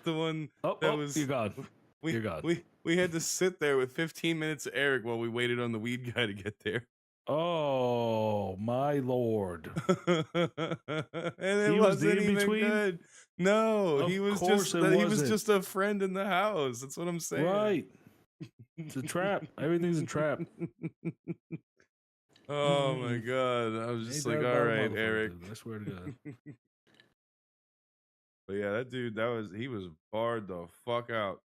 the one. You're gone. You're gone. We had to sit there with 15 minutes of Eric while we waited on the weed guy to get there. Oh my lord! And it wasn't even good. No, he was just a friend in the house. That's what I'm saying. Right. It's a trap. Everything's a trap. Oh my god! I was just like, all right, Eric. Dude, I swear to God. But yeah, that dude, he was barred the fuck out.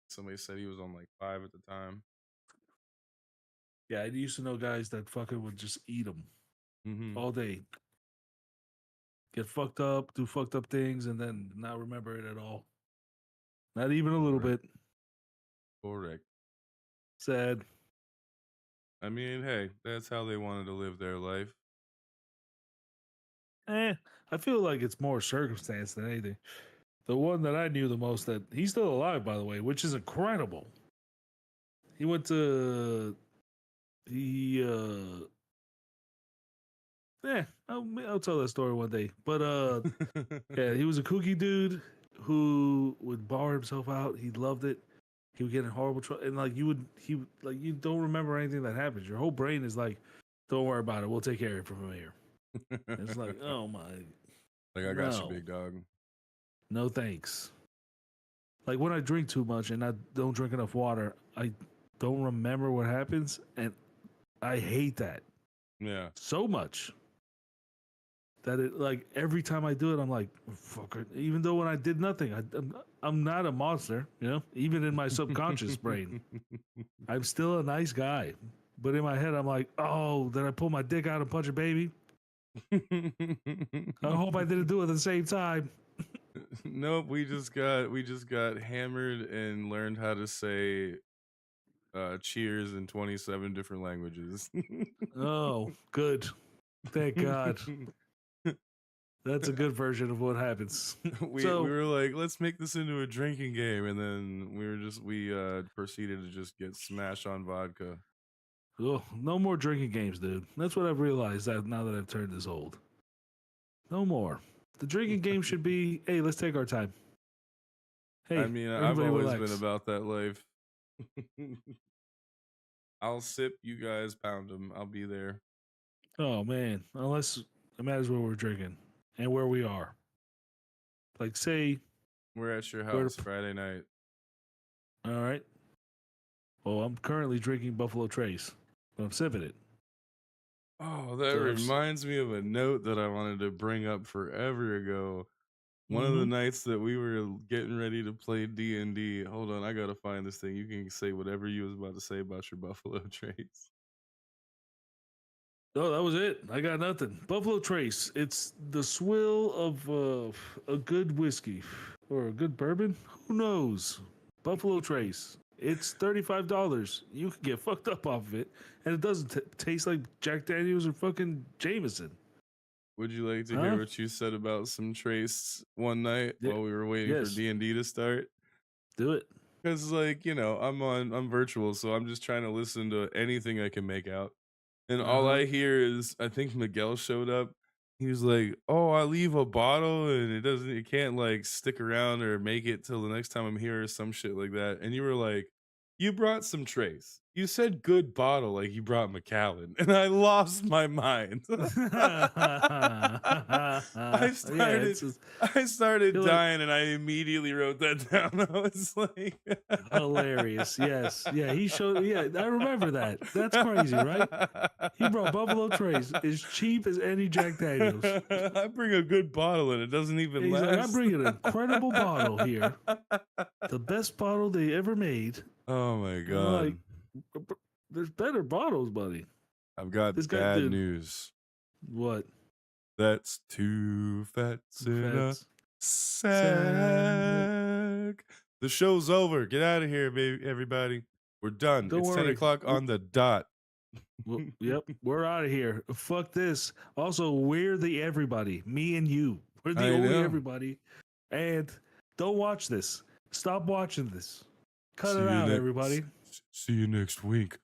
Somebody said he was on like 5 at the time. Yeah, I used to know guys that fucking would just eat them all day. Get fucked up, do fucked up things, and then not remember it at all. Not even a little bit. Correct. Sad. I mean, hey, that's how they wanted to live their life. I feel like it's more circumstance than anything. The one that I knew the most, that he's still alive, by the way, which is incredible. He went to I'll tell that story one day. But yeah, he was a kooky dude who would bar himself out. He loved it. He would get in horrible trouble, and like you don't remember anything that happens. Your whole brain is like, don't worry about it. We'll take care of it from here. It's like, oh my, like I got you, big dog. No thanks. Like when I drink too much and I don't drink enough water, I don't remember what happens, and I hate that. Yeah, so much that it like every time I do it, I'm like, fuck it. Even though when I did nothing, I'm not a monster, you know. Even in my subconscious brain, I'm still a nice guy. But in my head, I'm like, oh, did I pull my dick out and punch a baby? I hope I didn't do it at the same time. Nope, we just got hammered and learned how to say cheers in 27 different languages. Oh, good. Thank God. That's a good version of what happens. we were like, let's make this into a drinking game, and then we proceeded to just get smashed on vodka. Oh, no more drinking games, dude. That's what I've realized that now that I've turned this old. No more. The drinking game should be, hey, let's take our time. Hey, I mean, I've always been about that life. I'll sip, you guys pound them. I'll be there. Oh man, unless it matters where we're drinking and where we are. Like, say we're at your house Friday night. All right. Well, I'm currently drinking Buffalo Trace, but I'm sipping it. Oh, that reminds me of a note that I wanted to bring up forever ago. One of the nights that we were getting ready to play D&D. Hold on, I gotta find this thing. You can say whatever you was about to say about your Buffalo Trace. Oh, that was it. I got nothing. Buffalo Trace. It's the swill of a good whiskey or a good bourbon. Who knows? Buffalo Trace. It's $35. You can get fucked up off of it, and it doesn't taste like Jack Daniels or fucking Jameson. Would you like to hear what you said about some Trace one night while we were waiting for D&D to start? Do it. Because, like, you know, I'm virtual, so I'm just trying to listen to anything I can make out. And all I hear is, I think Miguel showed up. He was like, "Oh, I leave a bottle and it can't like stick around or make it till the next time I'm here or some shit like that." And you were like, "You brought some Trace. You said good bottle like you brought Macallan." And I lost my mind. I started dying and I immediately wrote that down. I was like, hilarious. Yes. Yeah, he showed. Yeah, I remember that. That's crazy, right? He brought Buffalo Trace as cheap as any Jack Daniels. I bring a good bottle and it doesn't even last. Like, I bring an incredible bottle here. The best bottle they ever made. Oh my God. Like, there's better bottles, buddy. I've got bad news. What? That's two fats in a sack. The show's over. Get out of here, baby, everybody. We're done. It's 10 o'clock on the dot. Well, yep, we're out of here. Fuck this. Also, we're the everybody. Me and you. We're the only everybody. And don't watch this. Stop watching this. Cut it out, everybody. See you next week.